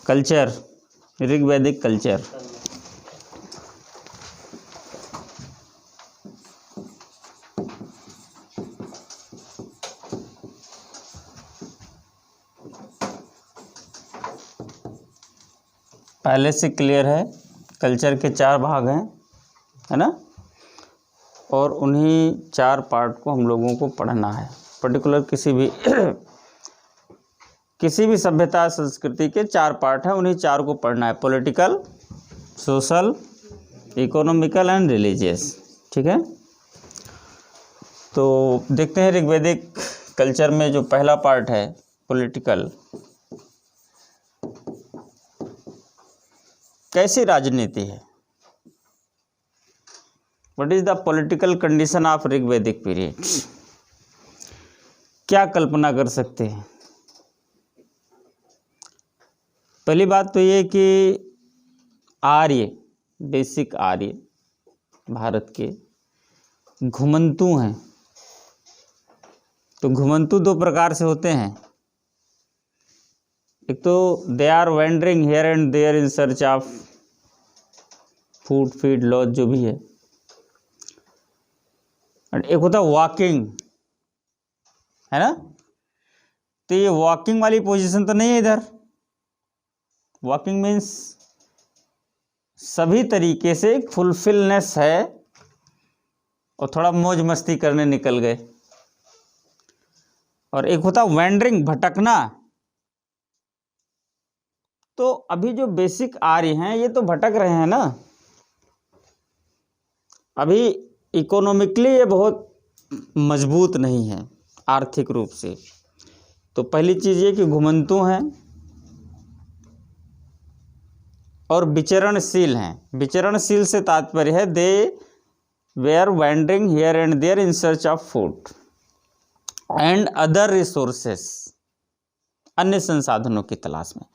Culture, ऋग्वैदिक culture. पहले से clear है, कल्चर के 4 भाग हैं, है ना, और उन्हीं 4 पार्ट को हम लोगों को पढ़ना है। पर्टिकुलर किसी भी सभ्यता संस्कृति के 4 पार्ट हैं, उन्हीं 4 को पढ़ना है। Political, social, economical and religious. ठीक है, तो देखते हैं ऋग्वैदिक कल्चर में जो पहला पार्ट है पॉलिटिकल, कैसी राजनीति है। What is the political condition of Rigvedic period. क्या कल्पना कर सकते हैं। पहली बात तो ये कि आर्य, बेसिक आर्य भारत के घुमंतु हैं। तो घुमंतु 2 प्रकार से होते हैं। एक तो they are wandering here and there in search of food, feed, lodge, जो भी है। और एक होता है वॉकिंग, है ना। तो ये वॉकिंग वाली पोजीशन तो नहीं है इधर। वॉकिंग मीन्स सभी तरीके से फुलफिलनेस है और थोड़ा मौज मस्ती करने निकल गए। और एक होता वेंडरिंग, भटकना। तो अभी जो बेसिक आर्य हैं ये तो भटक रहे हैं ना। अभी इकोनॉमिकली ये बहुत मजबूत नहीं है आर्थिक रूप से। तो पहली चीज़ ये कि घुमंतु हैं और विचरणशील हैं। विचरणशील से तात्पर्य है they were wandering here and there in search of food and other resources, अन्य संसाधनों की तलाश में।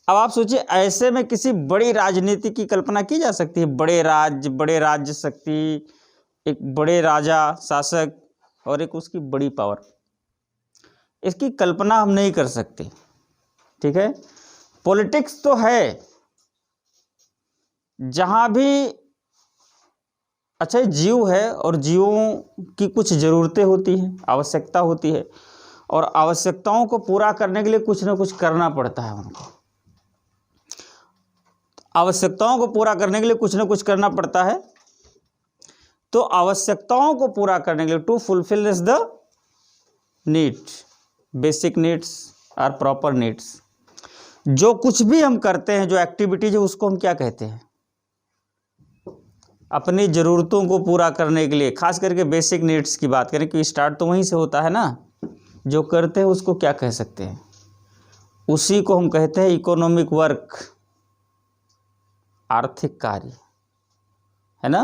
अब आप सोचिए, ऐसे में किसी बड़ी राजनीति की कल्पना की जा सकती है। बड़े राज्य शक्ति, एक बड़े राजा शासक और एक उसकी बड़ी पावर, इसकी कल्पना हम नहीं कर सकते। ठीक है, पॉलिटिक्स तो है जहां भी, अच्छा जीव है और जीवों की कुछ ज़रूरतें होती हैं, आवश्यकता होती है, और आवश्यकताओं को पूरा करने के लिए कुछ ना कुछ करना पड़ता है उनको। आवश्यकताओं को पूरा करने के लिए कुछ ना कुछ करना पड़ता है। तो आवश्यकताओं को पूरा करने के लिए, to fulfil the need, basic needs और प्रॉपर नीड्स, जो कुछ भी हम करते हैं, जो एक्टिविटीज है, उसको हम क्या कहते हैं। अपनी ज़रूरतों को पूरा करने के लिए, खास करके बेसिक नीड्स की बात करें, क्योंकि स्टार्ट तो वहीं से होता है ना। जो करते हैं उसको क्या कह सकते हैं, उसी को हम कहते हैं इकोनॉमिक वर्क, आर्थिक कार्य, है ना।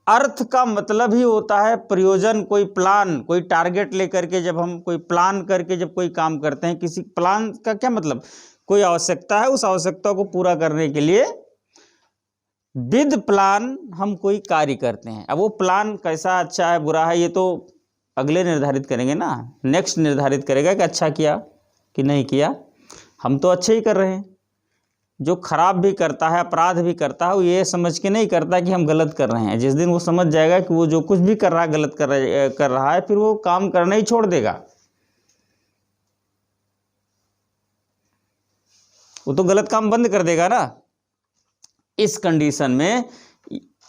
अर्थ का मतलब ही होता है प्रयोजन, कोई प्लान, कोई टारगेट लेकर के जब हम कोई प्लान करके जब कोई काम करते हैं, किसी प्लान का क्या मतलब, कोई आवश्यकता है, उस आवश्यकता को पूरा करने के लिए विद प्लान हम कोई कार्य करते हैं। अब वो प्लान कैसा, अच्छा है बुरा है, ये तो अगले निर्धारित करेंगे ना, नेक्स्ट निर्धारित करेगा कि अच्छा किया कि नहीं किया। हम तो अच्छे ही कर रहे हैं। जो खराब भी करता है, अपराध भी करता है, वो ये समझ के नहीं करता कि हम गलत कर रहे हैं। जिस दिन वो समझ जाएगा कि वो जो कुछ भी कर रहा है गलत कर रहा है, फिर वो काम करना ही छोड़ देगा। वो तो गलत काम बंद कर देगा ना। इस कंडीशन में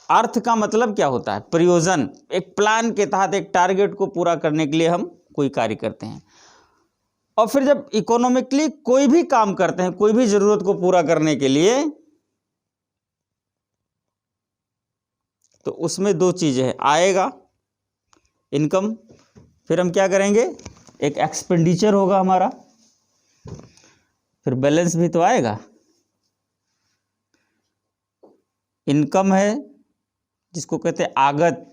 अर्थ का मतलब क्या होता है, प्रयोजन। एक प्लान के तहत एक टारगेट को पूरा करने के लिए हम कोई कार्य करते हैं। और फिर जब इकोनॉमिकली कोई भी काम करते हैं, कोई भी जरूरत को पूरा करने के लिए, तो उसमें 2 चीजें हैं, आएगा इनकम, फिर हम क्या करेंगे, एक एक्सपेंडिचर होगा हमारा, फिर बैलेंस भी तो आएगा। इनकम है जिसको कहते हैं आगत,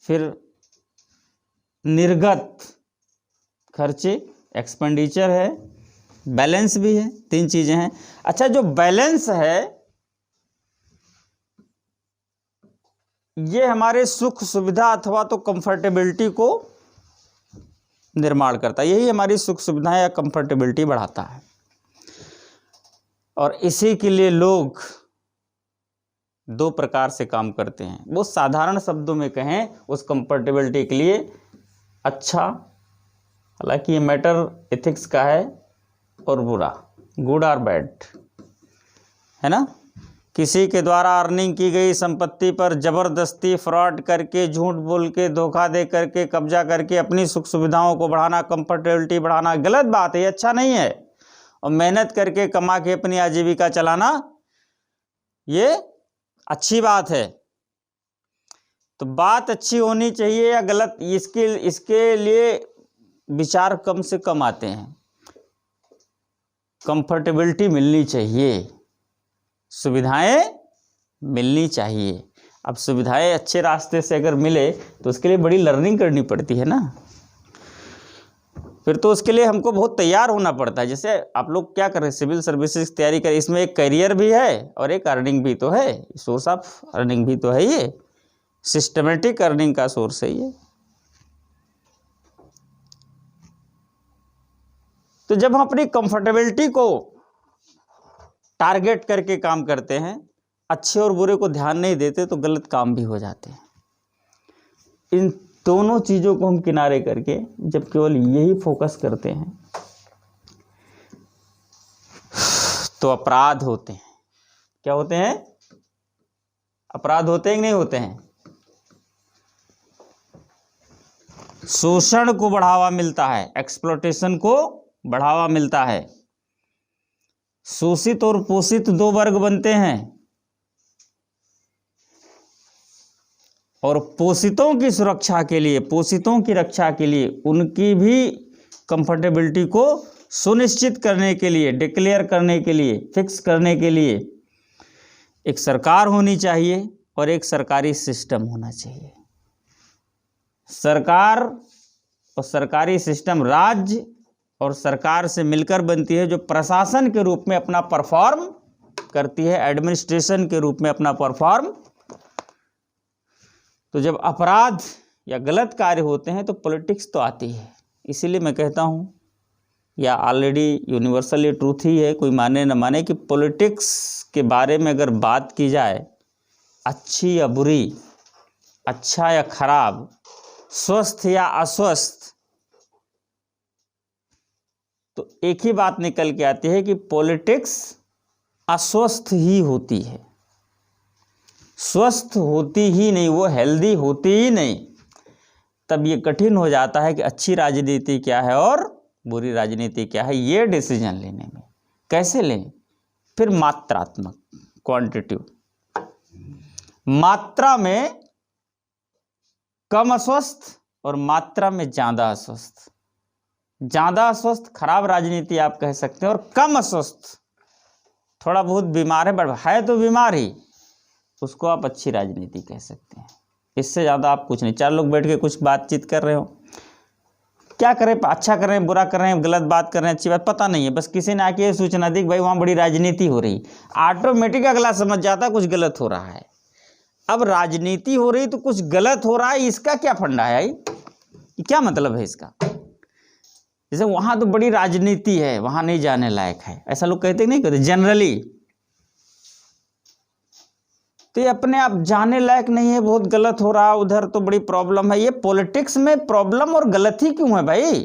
फिर निर्गत खर्चे, एक्सपेंडिचर है, बैलेंस भी है, 3 चीजें हैं। अच्छा, जो बैलेंस है ये हमारे सुख सुविधा अथवा तो कंफर्टेबिलिटी को निर्माण करता है। यही हमारी सुख सुविधाएं या कंफर्टेबिलिटी बढ़ाता है। और इसी के लिए लोग दो प्रकार से काम करते हैं। वो साधारण शब्दों में कहें उस कंफर्टेबिलिटी के लिए अच्छा, हालांकि ये मैटर एथिक्स का है, और बुरा, गुड और बैड, है ना। किसी के द्वारा अर्निंग की गई संपत्ति पर जबरदस्ती फ्रॉड करके, झूठ बोल के, धोखा दे करके, कब्जा करके अपनी सुख सुविधाओं को बढ़ाना, कंफर्टेबिलिटी बढ़ाना गलत बात है, ये अच्छा नहीं है। और मेहनत करके कमा के अपनी आजीविका चलाना ये अच्छी बात है। तो बात अच्छी होनी चाहिए या गलत, इसके लिए विचार कम से कम आते हैं। कंफर्टेबिलिटी मिलनी चाहिए, सुविधाएं मिलनी चाहिए। अब सुविधाएं अच्छे रास्ते से अगर मिले तो उसके लिए बड़ी लर्निंग करनी पड़ती है ना, फिर तो उसके लिए हमको बहुत तैयार होना पड़ता है। जैसे आप लोग क्या कर रहे हैं, सिविल सर्विसेज की तैयारी करें, इसमें एक करियर भी है और एक अर्निंग भी तो है, सोर्स ऑफ अर्निंग भी तो है, ये सिस्टमेटिक अर्निंग का सोर्स है ये। तो जब हम अपनी कंफर्टेबिलिटी को टारगेट करके काम करते हैं, अच्छे और बुरे को ध्यान नहीं देते, तो गलत काम भी हो जाते हैं। इन दोनों चीज़ों को हम किनारे करके जब केवल यही फोकस करते हैं तो अपराध होते हैं। क्या होते हैं? अपराध होते हैं कि नहीं होते हैं? शोषण को बढ़ावा मिलता है, एक्सप्लॉयटेशन को बढ़ावा मिलता है। शोषित और पोषित दो वर्ग बनते हैं, और पोषितों की सुरक्षा के लिए, पोषितों की रक्षा के लिए, उनकी भी कंफर्टेबिलिटी को सुनिश्चित करने के लिए, डिक्लेयर करने के लिए, फिक्स करने के लिए एक सरकार होनी चाहिए और एक सरकारी सिस्टम होना चाहिए। सरकार और सरकारी सिस्टम राज्य और सरकार से मिलकर बनती है, जो प्रशासन के रूप में अपना परफॉर्म करती है, एडमिनिस्ट्रेशन के रूप में अपना परफॉर्म। तो जब अपराध या गलत कार्य होते हैं तो पॉलिटिक्स तो आती है। इसीलिए मैं कहता हूँ, या ऑलरेडी यूनिवर्सल ये ट्रूथ ही है, कोई माने न माने, कि पॉलिटिक्स के बारे में अगर बात की जाए, अच्छी या बुरी, अच्छा या खराब, स्वस्थ या अस्वस्थ, तो एक ही बात निकल के आती है कि पॉलिटिक्स अस्वस्थ ही होती है, स्वस्थ होती ही नहीं, वो हेल्दी होती ही नहीं। तब ये कठिन हो जाता है कि अच्छी राजनीति क्या है और बुरी राजनीति क्या है, ये डिसीजन लेने में। कैसे लें? फिर मात्रात्मक, क्वांटिटिव, मात्रा में कम अस्वस्थ और मात्रा में ज़्यादा अस्वस्थ। ज़्यादा अस्वस्थ खराब राजनीति आप कह सकते हैं, और कम अस्वस्थ थोड़ा बहुत बीमार है, बट है तो बीमार ही, उसको आप अच्छी राजनीति कह सकते हैं। इससे ज़्यादा आप कुछ नहीं। चार लोग बैठ के कुछ बातचीत कर रहे हो, क्या करें, अच्छा कर रहे हैं, बुरा कर रहे हैं, गलत बात कर रहे हैं, अच्छी बात, पता नहीं है, बस किसी ने आके सूचना दी कि भाई वहाँ बड़ी राजनीति हो रही, ऑटोमेटिक अगला समझ जाता कुछ गलत हो रहा है। अब राजनीति हो रही तो कुछ गलत हो रहा है, इसका क्या फंडा है, क्या मतलब है इसका? जैसे वहाँ तो बड़ी राजनीति है, वहाँ नहीं जाने लायक है, ऐसा लोग कहते नहीं कहते जनरली, तो ये अपने आप जाने लायक नहीं है, बहुत गलत हो रहा, उधर तो बड़ी प्रॉब्लम है। ये पॉलिटिक्स में प्रॉब्लम और गलत ही क्यों है भाई?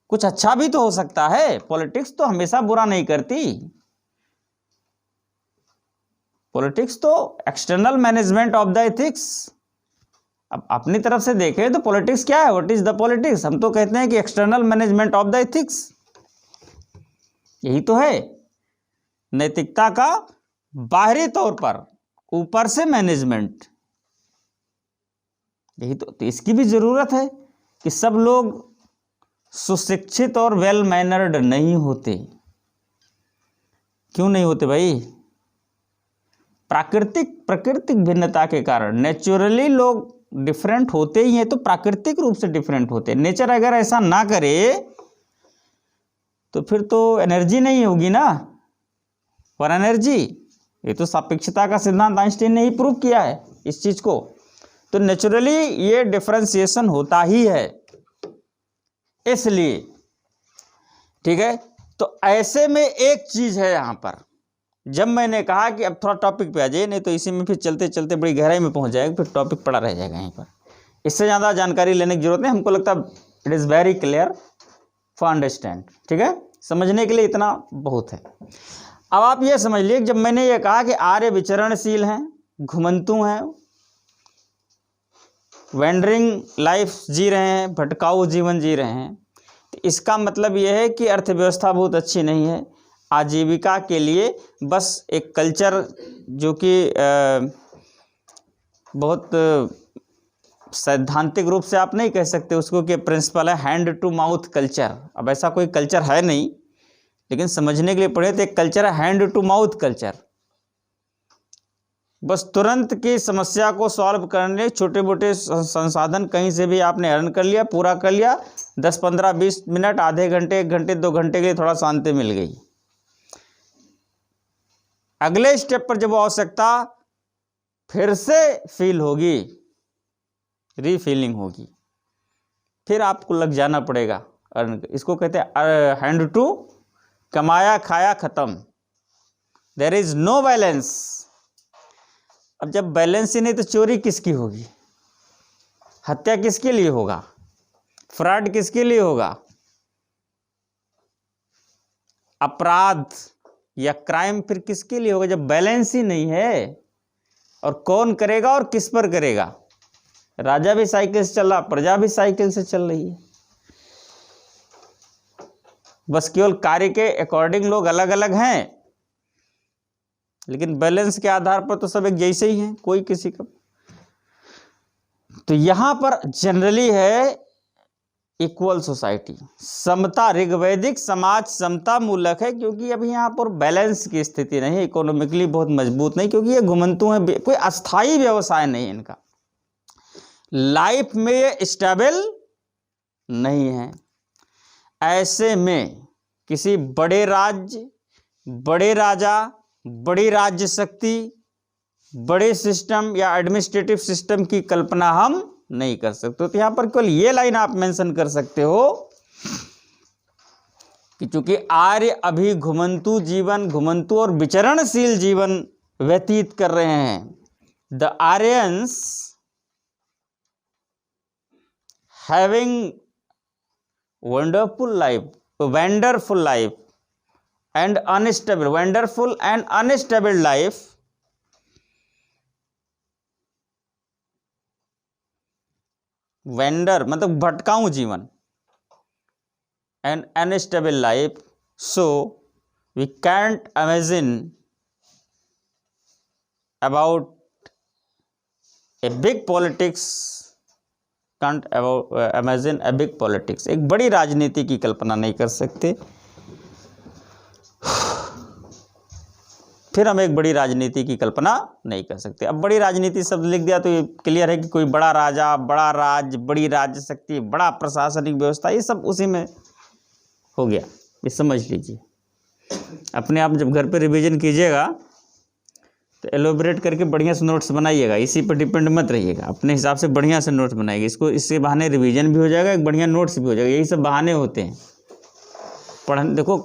कुछ अच्छा भी तो हो सकता है, पॉलिटिक्स तो हमेशा बुरा नहीं करती। पॉलिटिक्स तो external management of the ethics. अब अपनी तरफ से देखें तो पॉलिटिक्स क्या है, व्हाट इज द पॉलिटिक्स? हम तो कहते हैं कि external management of the ethics, यही तो है नैतिकता का बाहरी तौर पर ऊपर से मैनेजमेंट। यही तो इसकी भी जरूरत है कि सब लोग सुशिक्षित और वेल मैनर्ड नहीं होते। क्यों नहीं होते भाई? प्राकृतिक भिन्नता के कारण नेचुरली लोग डिफरेंट होते ही हैं, तो प्राकृतिक रूप से डिफरेंट होते हैं। नेचर अगर ऐसा ना करे तो फिर तो एनर्जी नहीं होगी ना, फॉर एनर्जी। ये तो सापेक्षता का सिद्धांत आइंस्टीन ने ही प्रूव किया है इस चीज को। तो नेचुरली ये डिफरेंशिएशन होता ही है। इसलिए ठीक है। तो ऐसे में एक चीज है यहां पर, जब मैंने कहा कि अब थोड़ा टॉपिक पे आ जाइए, नहीं तो इसी में फिर चलते चलते बड़ी गहराई में पहुंच जाएगा, फिर टॉपिक पड़ा रह जाएगा यहीं पर। इससे ज़्यादा जानकारी लेने की जरूरत नहीं, हमको लगता है it is very clear for understand. ठीक है, समझने के लिए इतना बहुत है। अब आप ये समझ लीजिए, जब मैंने ये कहा कि आर्य विचरणशील हैं, घुमंतु हैं, वेंडरिंग लाइफ जी रहे हैं, भटकाऊ जीवन जी रहे हैं, तो इसका मतलब यह है कि अर्थव्यवस्था बहुत अच्छी नहीं है। आजीविका के लिए बस एक कल्चर जो कि बहुत सैद्धांतिक रूप से आप नहीं कह सकते उसको कि प्रिंसिपल है हैंड टू माउथ कल्चर। अब ऐसा कोई कल्चर है नहीं, लेकिन समझने के लिए पढ़े तो एक कल्चर है हैंड टू माउथ कल्चर। बस तुरंत की समस्या को सॉल्व करने छोटे मोटे संसाधन कहीं से भी आपने अर्न कर लिया, पूरा कर लिया, 10 15 20 मिनट, आधे घंटे, 1 घंटे, 2 घंटे के लिए थोड़ा शांति मिल गई। अगले स्टेप पर जब आवश्यकता फिर से फील होगी, रीफीलिंग होगी, फिर आपको लग जाना पड़ेगा अर्न। इसको कहते हैं हैंड टू, कमाया खाया खत्म, देयर इज नो बैलेंस। अब जब बैलेंस ही नहीं तो चोरी किसकी होगी, हत्या किसके लिए होगा, फ्रॉड किसके लिए होगा, अपराध या क्राइम फिर किसके लिए होगा, जब बैलेंस ही नहीं है। और कौन करेगा और किस पर करेगा? राजा भी साइकिल से चल रहा, प्रजा भी साइकिल से चल रही है। बस केवल कार्य के अकॉर्डिंग लोग अलग अलग हैं, लेकिन बैलेंस के आधार पर तो सब एक जैसे ही हैं, कोई किसी का। तो यहां पर जनरली है इक्वल सोसाइटी, समता। ऋग्वैदिक समाज समता मूलक है, क्योंकि अभी यहाँ पर बैलेंस की स्थिति नहीं है, इकोनॉमिकली बहुत मजबूत नहीं, क्योंकि ये घुमंतु हैं, कोई अस्थाई व्यवसाय नहीं है इनका, लाइफ में ये स्टेबल नहीं है। ऐसे में किसी बड़े राज्य, बड़े राजा, बड़ी राज्य शक्ति, बड़े सिस्टम या एडमिनिस्ट्रेटिव सिस्टम की कल्पना हम नहीं कर सकते। तो यहां पर केवल ये लाइन आप मेंशन कर सकते हो कि चूंकि आर्य अभी घुमंतु जीवन, घुमंतु और विचरणशील जीवन व्यतीत कर रहे हैं, the Aryans having wonderful life and unstable, wonderful and unstable life, vendor मतलब भटकाऊ जीवन, and unstable life, so we can't imagine about a big politics, can't imagine a big politics, एक बड़ी राजनीति की कल्पना नहीं कर सकते। फिर हम एक बड़ी राजनीति की कल्पना नहीं कर सकते। अब बड़ी राजनीति शब्द लिख दिया तो ये क्लियर है कि कोई बड़ा राजा, बड़ा राज्य, बड़ी राज्य शक्ति, बड़ा प्रशासनिक व्यवस्था, ये सब उसी में हो गया, ये समझ लीजिए। अपने आप जब घर पे रिवीजन कीजिएगा तो एलोबरेट करके बढ़िया से नोट्स बनाइएगा, इसी पर डिपेंड मत रहिएगा, अपने हिसाब से बढ़िया से नोट्स बनाइएगा। इसको इससे बहाने रिवीजन भी हो जाएगा, एक बढ़िया नोट्स भी हो जाएगा, यही सब बहाने होते हैं पढ़ने। देखो,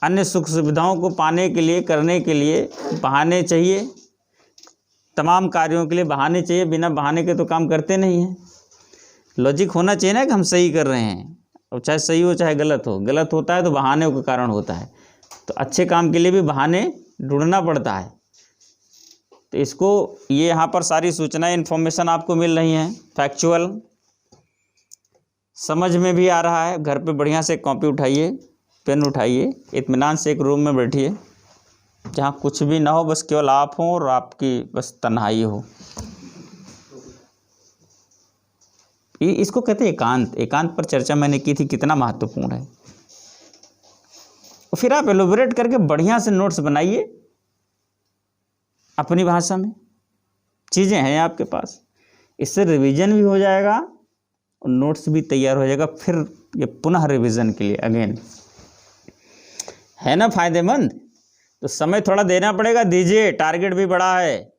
अन्य सुख सुविधाओं को पाने के लिए, करने के लिए बहाने चाहिए, तमाम कार्यों के लिए बहाने चाहिए, बिना बहाने के तो काम करते नहीं हैं। लॉजिक होना चाहिए ना कि हम सही कर रहे हैं, और चाहे सही हो चाहे गलत हो, गलत होता है तो बहाने के कारण होता है, तो अच्छे काम के लिए भी बहाने ढूंढना पड़ता है। तो इसको, ये यहाँ पर सारी सूचनाएं, इन्फॉर्मेशन आपको मिल रही हैं, फैक्चुअल, समझ में भी आ रहा है। घर पे बढ़िया से कॉपी उठाइए, पेन उठाइए, इत्मीनान से एक रूम में बैठिए जहाँ कुछ भी ना हो, बस केवल आप हों और आपकी बस तन्हाई हो। इसको कहते हैं एकांत। एकांत पर चर्चा मैंने की थी, कितना महत्वपूर्ण है। फिर आप एलोबरेट करके बढ़िया से नोट्स बनाइए अपनी भाषा में, चीज़ें हैं आपके पास, इससे रिवीजन भी हो जाएगा और नोट्स भी तैयार हो जाएगा। फिर ये पुनः रिवीजन के लिए अगेन, है ना फायदेमंद। तो समय थोड़ा देना पड़ेगा, दीजिए। टारगेट भी बड़ा है,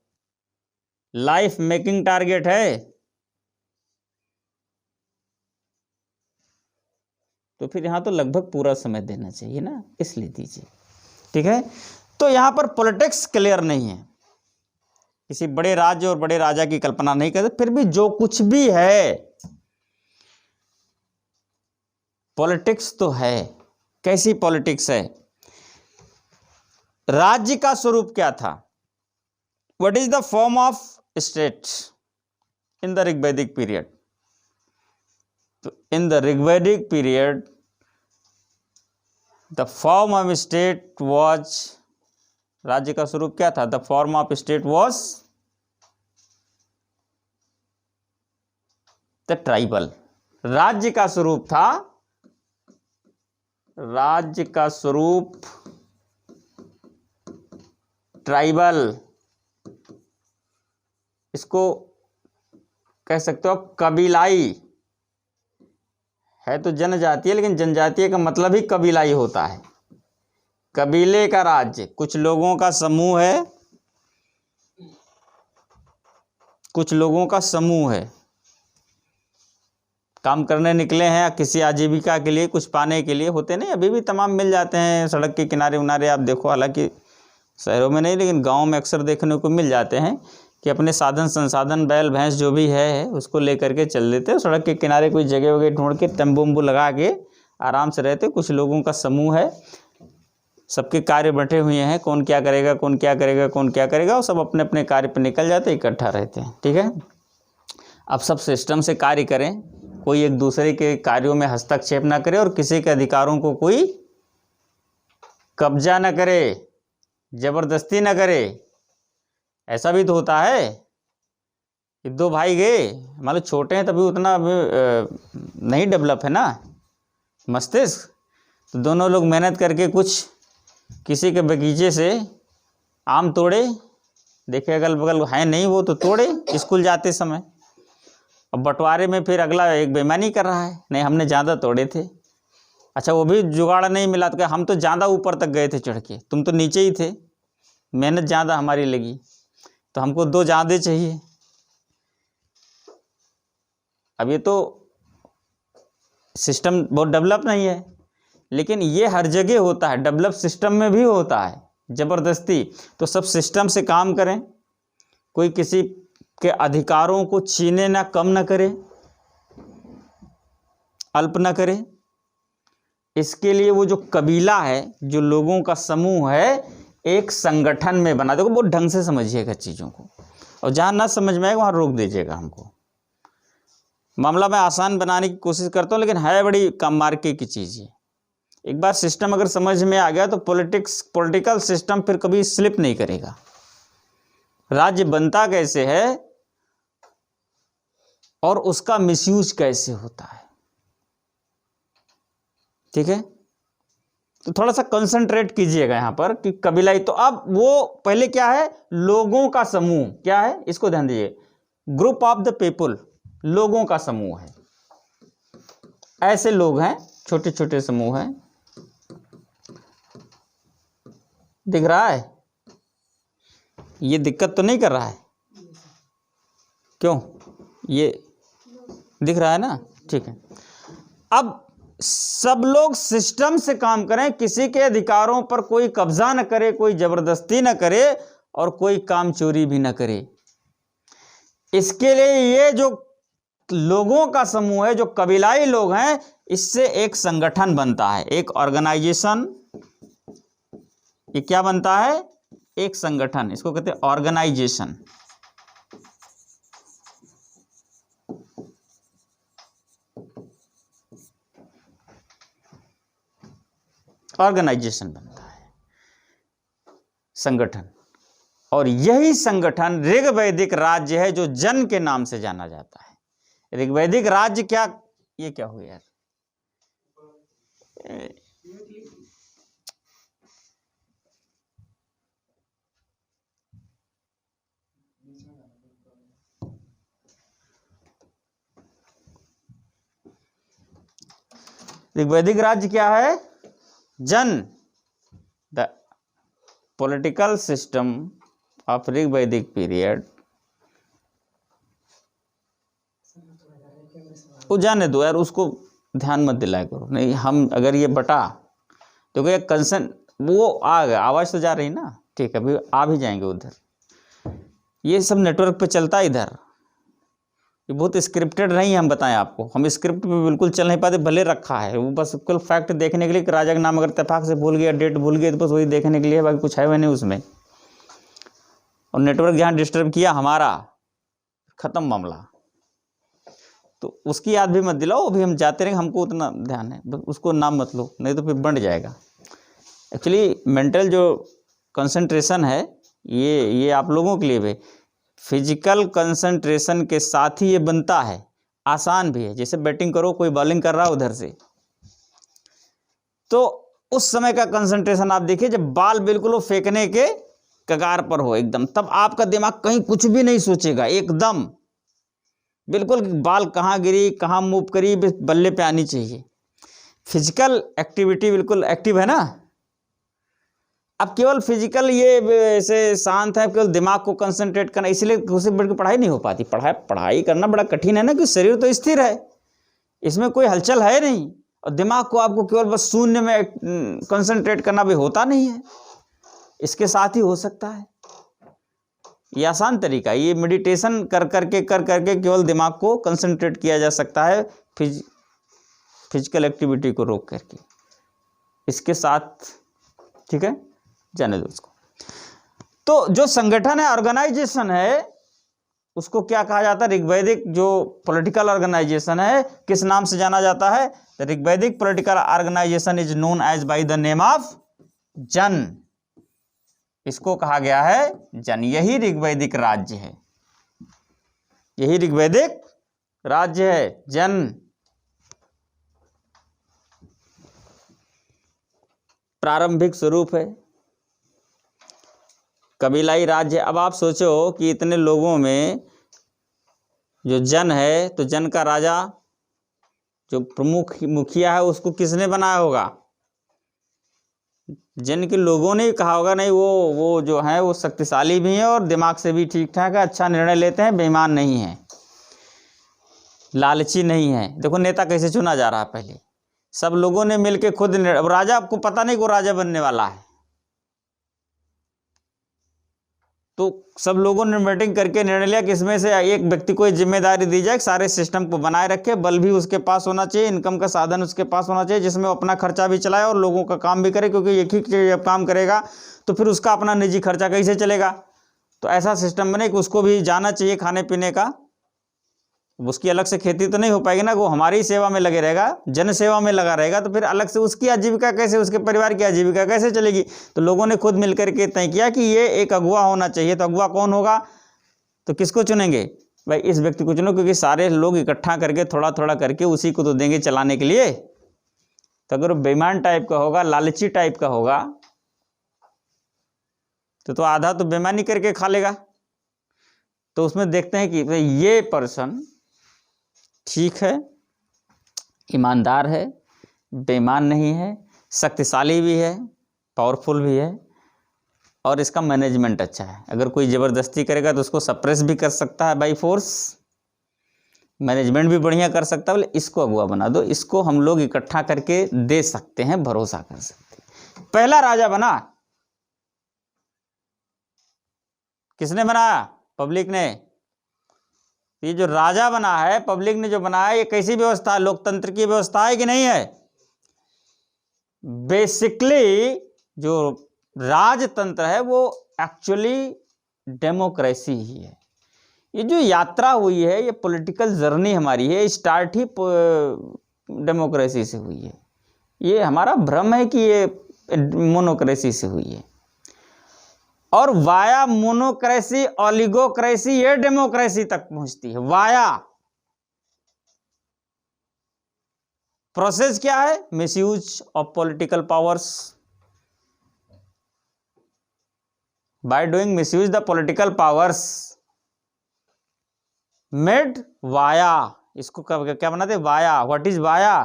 लाइफ मेकिंग टारगेट है। तो फिर यहाँ तो लगभग पूरा समय देना चाहिए ना, इसलिए दीजिए। ठीक है, तो यहाँ पर पॉलिटिक्स क्लियर नहीं है, किसी बड़े राज्य और बड़े राजा की कल्पना नहीं करते, फिर भी जो कुछ भी है पॉलिटिक्स तो है। कैसी पॉलिटिक्स है? राज्य का स्वरूप क्या था? What is the form of state in the Rigvedic period? तो in the Rigvedic period the form of state was, राज्य का स्वरूप क्या था? The form of state was the tribal. राज्य का स्वरूप था, राज्य का स्वरूप ट्राइबल, इसको कह सकते हो कबीलाई है, तो जनजातीय, लेकिन जनजातीय का मतलब ही कबीलाई होता है। कबीले का राज्य, कुछ लोगों का समूह है, कुछ लोगों का समूह है, काम करने निकले हैं किसी आजीविका के लिए, कुछ पाने के लिए, होते नहीं अभी भी तमाम मिल जाते हैं सड़क के किनारे उनारे, आप देखो, हालांकि शहरों में नहीं लेकिन गांव में अक्सर देखने को मिल जाते हैं कि अपने साधन संसाधन बैल भैंस जो भी है उसको लेकर के चल देते हैं, सड़क के किनारे कोई जगह वगैरह ढूंढ के तंबू उम्बू लगा के आराम से रहते। कुछ लोगों का समूह है, सबके कार्य बंटे हुए हैं, कौन क्या करेगा, कौन क्या करेगा, कौन क्या करेगा, और सब अपने अपने कार्य पर निकल जाते, इकट्ठा रहते हैं। ठीक है, अब सब सिस्टम से कार्य करें, कोई एक दूसरे के कार्यों में हस्तक्षेप ना करे और किसी के अधिकारों को कोई कब्जा ना करे, जबरदस्ती ना करे। ऐसा भी तो होता है कि दो भाई गए, मान लो छोटे हैं तभी उतना नहीं डेवलप है ना मस्तिष्क, तो दोनों लोग मेहनत करके कुछ किसी के बगीचे से आम तोड़े, देखे अगल बगल है नहीं वो तो तोड़े स्कूल जाते समय, अब बंटवारे में फिर अगला एक बेईमानी कर रहा है, नहीं हमने ज़्यादा तोड़े थे, अच्छा वो भी जुगाड़ नहीं मिला तो हम तो ज़्यादा ऊपर तक गए थे चढ़ के, तुम तो नीचे ही थे, मेहनत ज़्यादा हमारी लगी तो हमको दो ज़्यादा चाहिए। अब ये तो सिस्टम बहुत डेवलप नहीं है, लेकिन ये हर जगह होता है, डेवलप सिस्टम में भी होता है ज़बरदस्ती। तो सब सिस्टम से काम करें, कोई किसी के अधिकारों को छीने ना, कम ना करे, अल्प ना करे। इसके लिए वो जो कबीला है, जो लोगों का समूह है, एक संगठन में बना। देखो बहुत ढंग से समझिएगा चीज़ों को, और जहाँ ना समझ में आएगा वहाँ रोक दीजिएगा हमको। मामला मैं आसान बनाने की कोशिश करता हूँ, लेकिन है बड़ी कम मार्के की चीज़ है। एक बार सिस्टम अगर समझ में आ गया तो पॉलिटिकल सिस्टम फिर कभी स्लिप नहीं करेगा। राज्य बनता कैसे है और उसका मिसयूज कैसे होता है, ठीक है, तो थोड़ा सा कंसंट्रेट कीजिएगा यहाँ पर कि कबीलाई। तो अब वो पहले क्या है, लोगों का समूह क्या है, इसको ध्यान दीजिए। ग्रुप ऑफ द पीपुल, लोगों का समूह है, ऐसे लोग हैं, छोटे छोटे समूह हैं, दिख रहा है, ये दिक्कत तो नहीं कर रहा है, क्यों, ये दिख रहा है ना, ठीक है। अब सब लोग सिस्टम से काम करें, किसी के अधिकारों पर कोई कब्जा न करे, कोई जबरदस्ती न करे और कोई काम चोरी भी न करे। इसके लिए ये जो लोगों का समूह है, जो कबीलाई लोग हैं, इससे एक संगठन बनता है, एक ऑर्गेनाइजेशन। ये क्या बनता है, एक संगठन, इसको कहते हैं ऑर्गेनाइजेशन। ऑर्गेनाइजेशन बनता है, संगठन। और यही संगठन ऋग्वैदिक राज्य है, जो जन के नाम से जाना जाता है। ऋग्वैदिक राज्य क्या, ये क्या हुआ यार, ऋग्वैदिक राज्य क्या है, जन। The political system of Rigvedic period, वो जाने दो यार, उसको ध्यान मत दिलाया करो, नहीं हम अगर ये बटा तो क्या कंसन वो आ गया, आवाज़ तो जा रही ना, ठीक है, अभी आ भी जाएंगे उधर। ये सब नेटवर्क पे चलता है इधर, ये बहुत स्क्रिप्टेड नहीं है, हम बताएं आपको, हम स्क्रिप्ट पे बिल्कुल चल नहीं पाते, भले रखा है वो बस कुल फैक्ट देखने के लिए कि राजा का नाम अगर इत्तेफाक से भूल गया, डेट भूल गया, तो बस वही देखने के लिए, बाकी कुछ है वह नहीं उसमें। और नेटवर्क जहाँ डिस्टर्ब किया हमारा, ख़त्म मामला। तो उसकी याद भी मत दिलाओ, अभी हम जाते रहेंगे, हमको उतना ध्यान है, बस उसको नाम मत लो, नहीं तो फिर बंट जाएगा। एक्चुअली मेंटल जो कंसंट्रेशन है ये आप लोगों के लिए भी, फिजिकल कंसंट्रेशन के साथ ही ये बनता है, आसान भी है। जैसे बैटिंग करो, कोई बॉलिंग कर रहा है उधर से, तो उस समय का कंसंट्रेशन आप देखिए जब बॉल बिल्कुल वो फेंकने के कगार पर हो एकदम, तब आपका दिमाग कहीं कुछ भी नहीं सोचेगा, एकदम बिल्कुल बॉल कहाँ गिरी, कहाँ मूव करी, बल्ले पे आनी चाहिए। फिजिकल एक्टिविटी बिल्कुल एक्टिव है ना। अब केवल फिजिकल ये ऐसे शांत है, केवल दिमाग को कंसंट्रेट करना, इसलिए उसे बढ़ के पढ़ाई नहीं हो पाती। पढ़ाई करना बड़ा कठिन है ना, कि शरीर तो स्थिर है, इसमें कोई हलचल है नहीं, और दिमाग को आपको केवल बस शून्य में कंसंट्रेट करना भी होता नहीं है, इसके साथ ही हो सकता है। ये आसान तरीका, ये मेडिटेशन कर करके केवल दिमाग को कंसंट्रेट किया जा सकता है, फिजिकल एक्टिविटी को रोक करके, इसके साथ, ठीक है, जाने दो उसको। तो जो संगठन है, ऑर्गेनाइजेशन है, उसको क्या कहा जाता है? ऋग्वैदिक जो पॉलिटिकल ऑर्गेनाइजेशन है, किस नाम से जाना जाता है? Rigvedic political organization is known as by the name of Jana. इसको कहा गया है जन। यही ऋग्वैदिक राज्य है, यही ऋग्वैदिक राज्य है, जन। प्रारंभिक स्वरूप है, कबीलाई राज्य। अब आप सोचो कि इतने लोगों में जो जन है, तो जन का राजा जो प्रमुख मुखिया है, उसको किसने बनाया होगा? जन के लोगों ने कहा होगा, नहीं वो जो है वो शक्तिशाली भी है और दिमाग से भी ठीक ठाक है, अच्छा निर्णय लेते हैं, बेईमान नहीं है, लालची नहीं है। देखो नेता कैसे चुना जा रहा है, पहले सब लोगों ने मिलकर खुद राजा, आपको पता नहीं को राजा बनने वाला है, तो सब लोगों ने मीटिंग करके निर्णय लिया कि इसमें से एक व्यक्ति को जिम्मेदारी दी जाए, सारे सिस्टम को बनाए रखे, बल भी उसके पास होना चाहिए, इनकम का साधन उसके पास होना चाहिए, जिसमें वो अपना खर्चा भी चलाए और लोगों का काम भी करे, क्योंकि एक ही जब काम करेगा तो फिर उसका अपना निजी खर्चा कैसे चलेगा। तो ऐसा सिस्टम बने कि उसको भी जाना चाहिए खाने पीने का, उसकी अलग से खेती तो नहीं हो पाएगी ना, वो हमारी सेवा में लगे रहेगा, जन सेवा में लगा रहेगा, तो फिर अलग से उसकी आजीविका कैसे, उसके परिवार की आजीविका कैसे चलेगी। तो लोगों ने खुद मिलकर के तय किया कि ये एक अगुवा होना चाहिए। तो अगुवा कौन होगा? तो किसको चुनेंगे भाई? इस व्यक्ति को चुनो, क्योंकि सारे लोग इकट्ठा करके थोड़ा थोड़ा करके उसी को तो देंगे चलाने के लिए। तो अगर वो बेईमान टाइप का होगा, लालची टाइप का होगा, तो आधा तो बेईमानी करके खा लेगा। तो उसमें देखते हैं कि ये पर्सन ठीक है, ईमानदार है, बेईमान नहीं है, शक्तिशाली भी है, पावरफुल भी है, और इसका मैनेजमेंट अच्छा है। अगर कोई ज़बरदस्ती करेगा तो उसको सप्रेस भी कर सकता है बाई फोर्स, मैनेजमेंट भी बढ़िया कर सकता है। बोले इसको अगुआ बना दो, इसको हम लोग इकट्ठा करके दे सकते हैं, भरोसा कर सकते हैं। पहला राजा बना, किसने बनाया? पब्लिक ने। ये जो राजा बना है, पब्लिक ने जो बनाया, ये कैसी व्यवस्था है? लोकतंत्र की व्यवस्था है कि नहीं है? बेसिकली जो राजतंत्र है वो एक्चुअली डेमोक्रेसी ही है। ये जो यात्रा हुई है, ये पॉलिटिकल जर्नी हमारी है, स्टार्ट ही डेमोक्रेसी से हुई है। ये हमारा भ्रम है कि ये मोनोक्रेसी से हुई है, और वाया मोनोक्रेसी, ओलिगोक्रेसी, ये डेमोक्रेसी तक पहुंचती है। वाया प्रोसेस क्या है? Misuse of political powers, by doing misuse the political powers made वाया। इसको क्या बनाते? वाया। व्हाट इज वाया?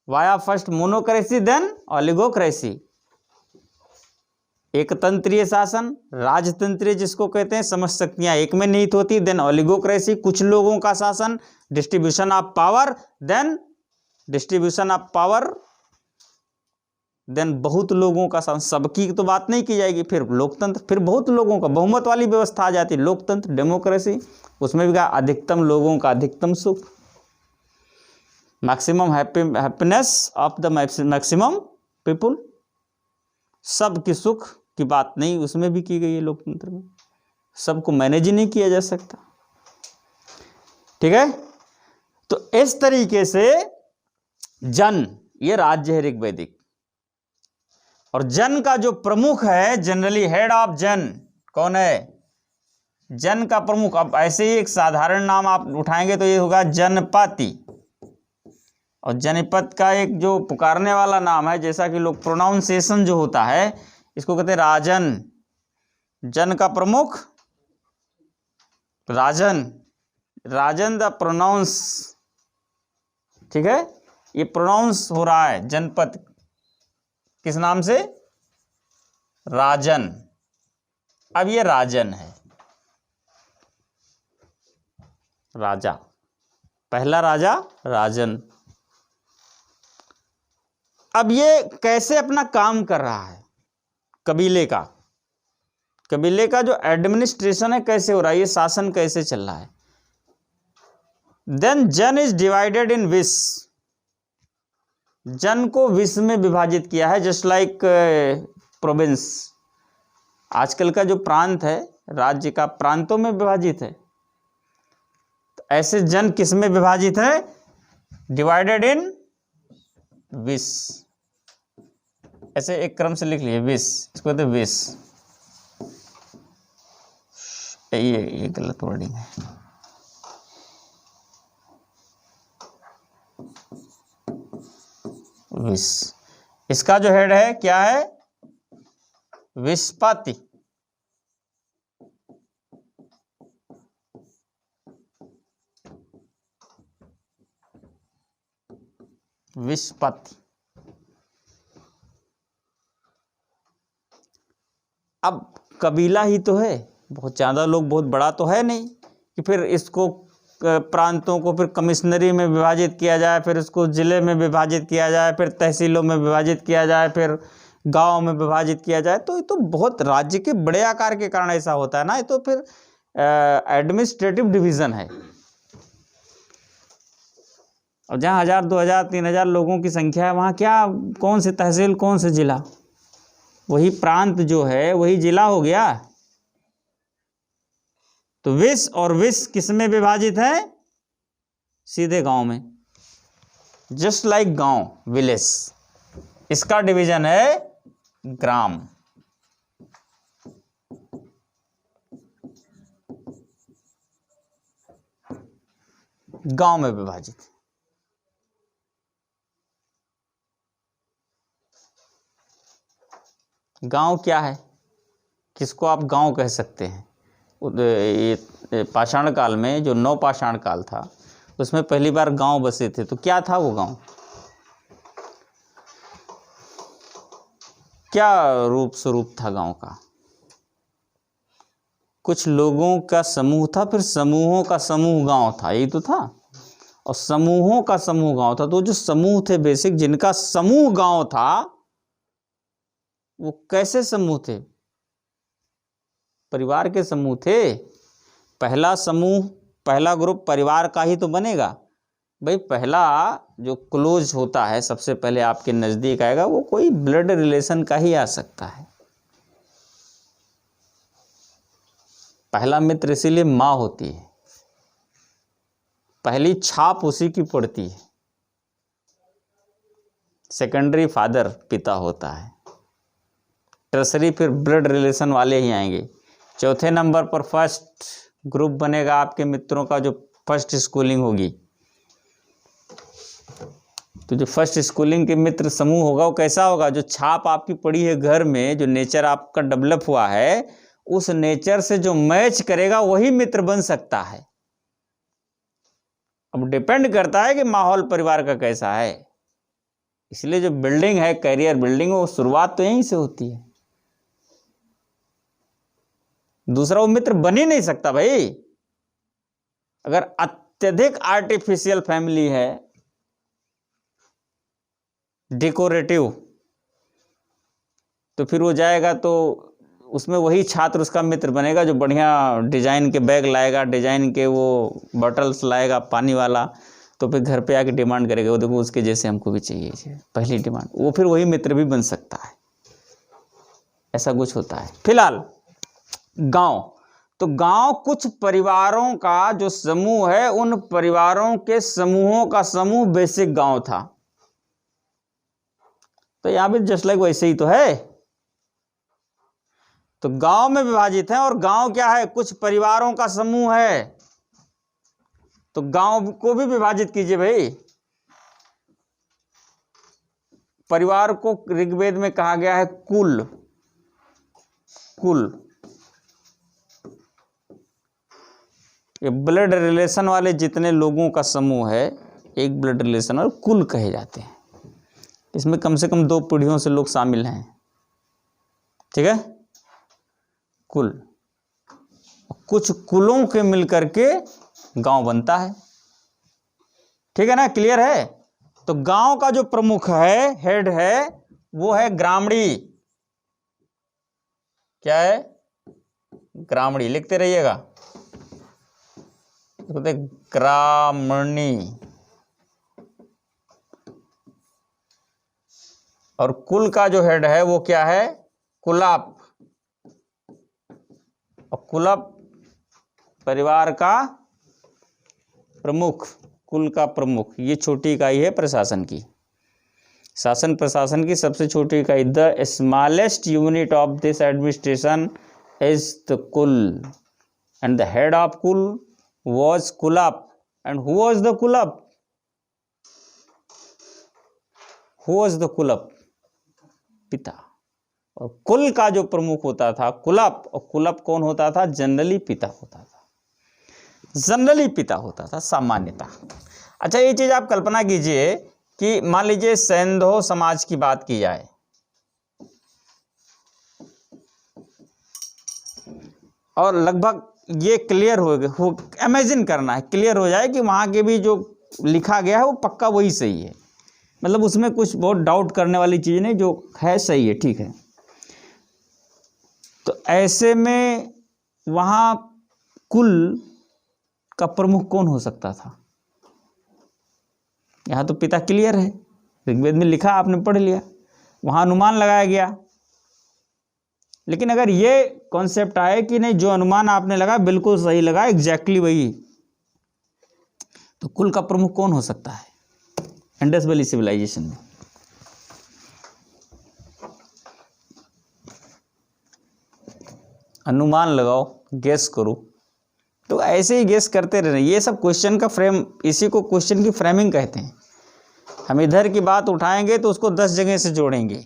वाया फर्स्ट मोनोक्रेसी, देन ओलिगोक्रेसी। एक तंत्रीय शासन, राजतंत्रीय जिसको कहते हैं, समस्त शक्तियां एक में निहित होती, देन ओलिगोक्रेसी, कुछ लोगों का शासन, distribution of power, then distribution of power, then बहुत लोगों का, सबकी तो बात नहीं की जाएगी, फिर लोकतंत्र, फिर बहुत लोगों का, बहुमत वाली व्यवस्था आ जाती है, लोकतंत्र, डेमोक्रेसी, उसमें भी कहा अधिकतम लोगों का अधिकतम सुख, maximum happiness of the maximum people, सबकी सुख की बात नहीं उसमें भी की गई है लोकतंत्र में, सबको मैनेज ही नहीं किया जा सकता। ठीक है, तो इस तरीके से जन, ये राज्य है ऋग्वैदिक, और जन का जो प्रमुख है, जनरली हेड ऑफ जन कौन है, जन का प्रमुख। अब ऐसे ही एक साधारण नाम आप उठाएंगे तो ये होगा जनपति, और जनपद का एक जो पुकारने वाला नाम है, जैसा कि लोग प्रोनाउंसिएशन जो होता है इसको कहते हैं राजन, जन का प्रमुख राजन, राजन द प्रोनाउंस, ठीक है, ये प्रोनाउंस हो रहा है जनपद किस नाम से, राजन। अब ये राजन है, राजा, पहला राजा राजन। अब ये कैसे अपना काम कर रहा है, कबीले का जो एडमिनिस्ट्रेशन है कैसे हो रहा है, ये शासन कैसे चल रहा है। देन जन इज डिवाइडेड इन विस, जन को विस में विभाजित किया है, जस्ट लाइक प्रोविंस, आजकल का जो प्रांत है राज्य का प्रांतों में विभाजित है, तो ऐसे जन किस में विभाजित है, डिवाइडेड इन विस, ऐसे एक क्रम से लिख लिए, विस, इसको कहते हैं विस, ये गलत वर्डिंग है, विस, इसका जो हेड है क्या है, विस्पति, विस्पति। अब कबीला ही तो है, बहुत ज़्यादा लोग, बहुत बड़ा तो है नहीं कि फिर इसको प्रांतों को फिर कमिश्नरी में विभाजित किया जाए, फिर इसको ज़िले में विभाजित किया जाए, फिर तहसीलों में विभाजित किया जाए, फिर गांव में विभाजित किया जाए, तो ये तो बहुत राज्य के बड़े आकार के कारण ऐसा होता है ना, ये तो फिर एडमिनिस्ट्रेटिव डिवीज़न है। और जहाँ 1000, 2000, 3000 लोगों की संख्या है, वहाँ क्या, कौन से तहसील, कौन से जिला, वही प्रांत जो है वही जिला हो गया। तो विस और विस किस में विभाजित है, सीधे गांव में, जस्ट लाइक गांव, विलेज, इसका डिवीजन है ग्राम। गांव में विभाजित। गांव क्या है, किसको आप गांव कह सकते हैं। ये पाषाण काल में, जो नवपाषाण काल था, उसमें पहली बार गांव बसे थे, तो क्या था वो गांव, क्या रूप स्वरूप था गांव का, कुछ लोगों का समूह था, फिर समूहों का समूह गांव था, यही तो था, और समूहों का समूह गांव था। तो जो समूह थे बेसिक, जिनका समूह गांव था, वो कैसे समूह थे, परिवार के समूह थे। पहला समूह, पहला ग्रुप परिवार का ही तो बनेगा भाई। पहला जो क्लोज होता है, सबसे पहले आपके नज़दीक आएगा, वो कोई ब्लड रिलेशन का ही आ सकता है। पहला मित्र इसीलिए माँ होती है, पहली छाप उसी की पड़ती है। सेकेंडरी फादर पिता होता है, टर्सरी फिर ब्लड रिलेशन वाले ही आएंगे। चौथे नंबर पर फर्स्ट ग्रुप बनेगा आपके मित्रों का, जो फर्स्ट स्कूलिंग होगी। तो जो फर्स्ट स्कूलिंग के मित्र समूह होगा वो कैसा होगा, जो छाप आपकी पड़ी है घर में, जो नेचर आपका डेवलप हुआ है, उस नेचर से जो मैच करेगा वही मित्र बन सकता है। अब डिपेंड करता है कि माहौल परिवार का कैसा है। इसलिए जो बिल्डिंग है, करियर बिल्डिंग, वो शुरुआत तो यहीं से होती है। दूसरा वो मित्र बन ही नहीं सकता भाई। अगर अत्यधिक आर्टिफिशियल फैमिली है डेकोरेटिव, तो फिर वो जाएगा तो उसमें वही छात्र उसका मित्र बनेगा जो बढ़िया डिजाइन के बैग लाएगा, डिजाइन के वो बॉटल्स लाएगा पानी वाला, तो फिर घर पे आके डिमांड करेगा, वो देखो उसके जैसे हमको भी चाहिए, पहली डिमांड, वो फिर वही मित्र भी बन सकता है, ऐसा कुछ होता है। फिलहाल गांव, तो गांव कुछ परिवारों का जो समूह है, उन परिवारों के समूहों का समूह बेसिक गांव था। तो यहां भी जस्ट लाइक वैसे ही तो है, तो गांव में विभाजित है, और गांव क्या है, कुछ परिवारों का समूह है, तो गांव को भी विभाजित कीजिए भाई। परिवार को ऋग्वेद में कहा गया है कुल, कुल, ये ब्लड रिलेशन वाले जितने लोगों का समूह है, एक ब्लड रिलेशन और कुल कहे जाते हैं। इसमें कम से कम 2 पीढ़ियों से लोग शामिल हैं, ठीक है, कुल, कुछ कुलों के मिलकर के गांव बनता है, ठीक है ना, क्लियर है। तो गांव का जो प्रमुख है, हेड है, वो है ग्रामणी। क्या है, ग्रामणी, लिखते रहिएगा, ग्रामणी। और कुल का जो हेड है वो क्या है, कुलाप, और कुलाप परिवार का प्रमुख, कुल का प्रमुख, ये छोटी इकाई है प्रशासन की, शासन प्रशासन की सबसे छोटी इकाई। The smallest unit of this administration is the कुल, एंड द हेड ऑफ कुल was Kulap. And who was the Kulap? Who was the Kulap? पिता। और कुल का जो प्रमुख होता था कुलप, और कुलप कौन होता था, जनरली पिता होता था, जनरली पिता होता था, सामान्यता। अच्छा, ये चीज आप कल्पना कीजिए कि मान लीजिए सैंधव समाज की बात की जाए, और लगभग ये क्लियर हो इमेजिन करना है, क्लियर हो जाए कि वहाँ के भी जो लिखा गया है वो पक्का वही सही है, मतलब उसमें कुछ बहुत डाउट करने वाली चीज़ नहीं, जो है सही है, ठीक है। तो ऐसे में वहाँ कुल का प्रमुख कौन हो सकता था, यहाँ तो पिता क्लियर है, ऋग्वेद में लिखा, आपने पढ़ लिया, वहाँ अनुमान लगाया गया। लेकिन अगर ये कॉन्सेप्ट आए कि नहीं, जो अनुमान आपने लगा बिल्कुल सही लगा, एग्जैक्टली वही, तो कुल का प्रमुख कौन हो सकता है इंडस वैली सिविलाइजेशन में? अनुमान लगाओ, गेस करो। तो ऐसे ही गेस करते रहना, ये सब क्वेश्चन का फ्रेम, इसी को क्वेश्चन की फ्रेमिंग कहते हैं। हम इधर की बात उठाएंगे तो उसको 10 जगह से जोड़ेंगे,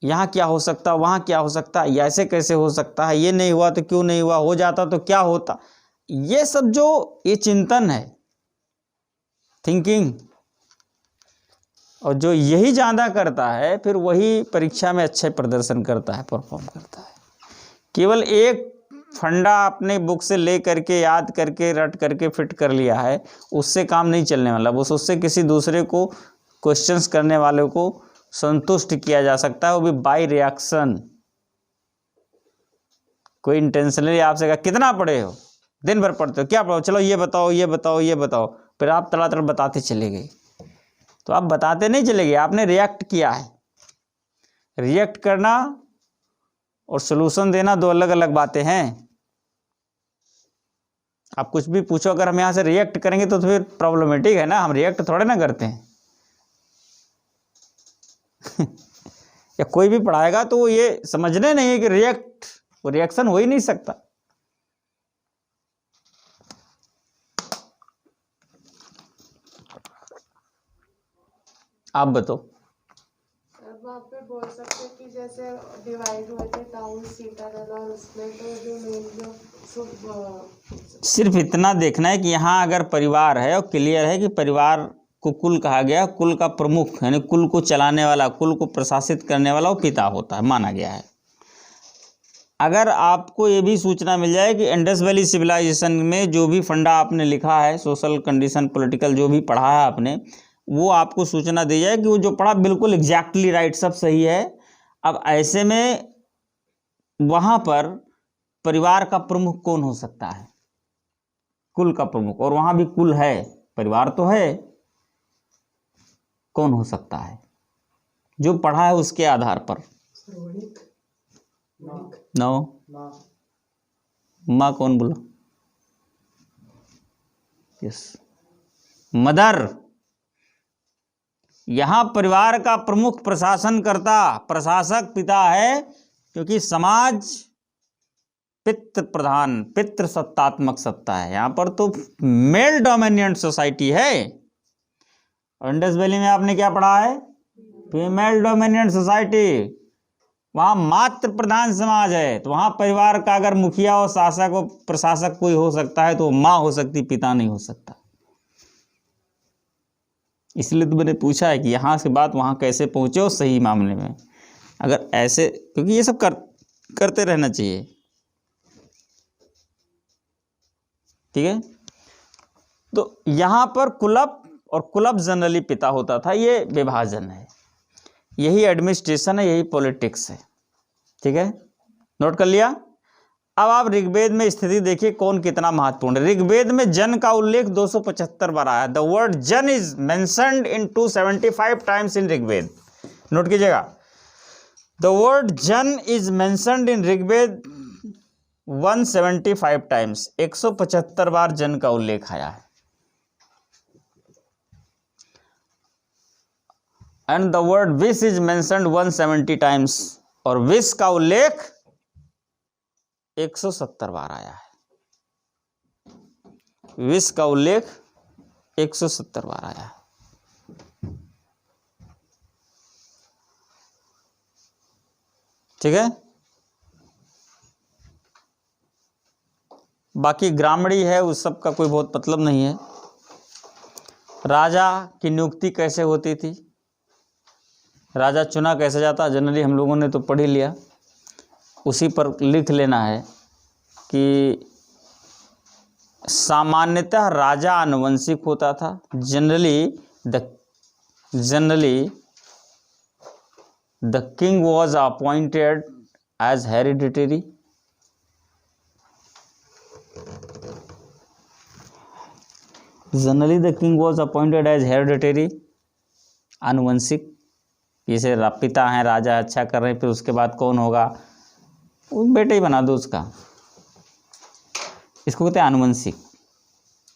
यहाँ क्या हो सकता, वहाँ क्या हो सकता, ऐसे कैसे हो सकता है, ये नहीं हुआ तो क्यों नहीं हुआ, हो जाता तो क्या होता, ये सब जो ये चिंतन है, थिंकिंग, और जो यही ज़्यादा करता है फिर वही परीक्षा में अच्छे प्रदर्शन करता है, परफॉर्म करता है। केवल एक फंडा अपने बुक से ले करके, याद करके, रट करके फिट कर लिया है, उससे काम नहीं चलने वाला, बस उससे किसी दूसरे को, क्वेश्चंस करने वाले को संतुष्ट किया जा सकता है, वो भी बाय रिएक्शन। कोई इंटेंशनली आपसे कहा कितना पढ़े हो, दिन भर पढ़ते हो, क्या पढ़ो, चलो ये बताओ, ये बताओ, ये बताओ, फिर आप तड़ातड़ बताते चले गए, तो आप बताते नहीं चले गए, आपने रिएक्ट किया है। रिएक्ट करना और सॉल्यूशन देना 2 अलग अलग बातें हैं। आप कुछ भी पूछो, अगर हम यहाँ से रिएक्ट करेंगे तो फिर प्रॉब्लमेटिक है ना, हम रिएक्ट थोड़े ना करते हैं। या कोई भी पढ़ाएगा तो वो ये समझने नहीं है कि रिएक्ट, वो रिएक्शन हो ही नहीं सकता। आप बताओ। वहाँ पे बोल सकते कि जैसे डिवाइड हुए थे टाउन सीतानगर, और उसमें तो जो मेन जो सिर्फ इतना देखना है कि यहाँ अगर परिवार है और क्लियर है कि परिवार को कुल कहा गया, कुल का प्रमुख यानी कुल को चलाने वाला, कुल को प्रशासित करने वाला वो पिता होता है, माना गया है। अगर आपको ये भी सूचना मिल जाए कि इंडस वैली सिविलाइजेशन में जो भी फंडा आपने लिखा है, सोशल कंडीशन, पॉलिटिकल जो भी पढ़ा है आपने, वो आपको सूचना दी जाए कि वो जो पढ़ा बिल्कुल एग्जैक्टली राइट, सब सही है। अब ऐसे में वहां पर परिवार का प्रमुख कौन हो सकता है? कुल का प्रमुख, और वहां भी कुल है, परिवार तो है, कौन हो सकता है जो पढ़ा है उसके आधार पर? नो, माँ कौन बोला? Yes, mother. यहां परिवार का प्रमुख प्रशासनकर्ता, प्रशासक पिता है, क्योंकि समाज पितृ प्रधान, पितृ सत्तात्मक सत्ता है। यहां पर तो मेल डोमिनेंट सोसाइटी है। इंडस वैली में आपने क्या पढ़ा है? Female dominant society. वहां मातृ प्रधान समाज है, तो वहां परिवार का अगर मुखिया और शासक और प्रशासक कोई हो सकता है तो मां हो सकती, पिता नहीं हो सकता। इसलिए तो मैंने पूछा है कि यहां से बात वहां कैसे पहुंचे हो सही मामले में। अगर ऐसे, क्योंकि ये सब करते रहना चाहिए, ठीक है। तो यहां पर कुलप, और कुलप जनरली पिता होता था, ये विभाजन है, यही एडमिनिस्ट्रेशन है, यही पॉलिटिक्स है, ठीक है, नोट कर लिया। अब आप ऋग्वेद में स्थिति देखिए कौन कितना महत्वपूर्ण है। ऋग्वेद में जन का उल्लेख 275 बार आया। The word jan is mentioned in 275 times in Rigveda. Note कीजिएगा, the word jan is mentioned in Rigveda 175 times, 175 बार जन का उल्लेख आया है। And the word vish is mentioned 170 times, और विश का उल्लेख 170 बार आया है। विश का उल्लेख 170 बार आया है। ठीक है, बाकी ग्रामड़ी है, उस सब का कोई बहुत मतलब नहीं है। राजा की नियुक्ति कैसे होती थी, राजा चुना कैसे जाता, जनरली हम लोगों ने तो पढ़ ही लिया, उसी पर लिख लेना है कि सामान्यतः राजा आनुवंशिक होता था। Generally the king was appointed as hereditary. Generally the king was appointed as hereditary, आनुवंशिक। जैसे पिता हैं, राजा अच्छा कर रहे हैं, फिर उसके बाद कौन होगा, वो बेटे ही बना दो उसका, इसको कहते हैं आनुवंशिक,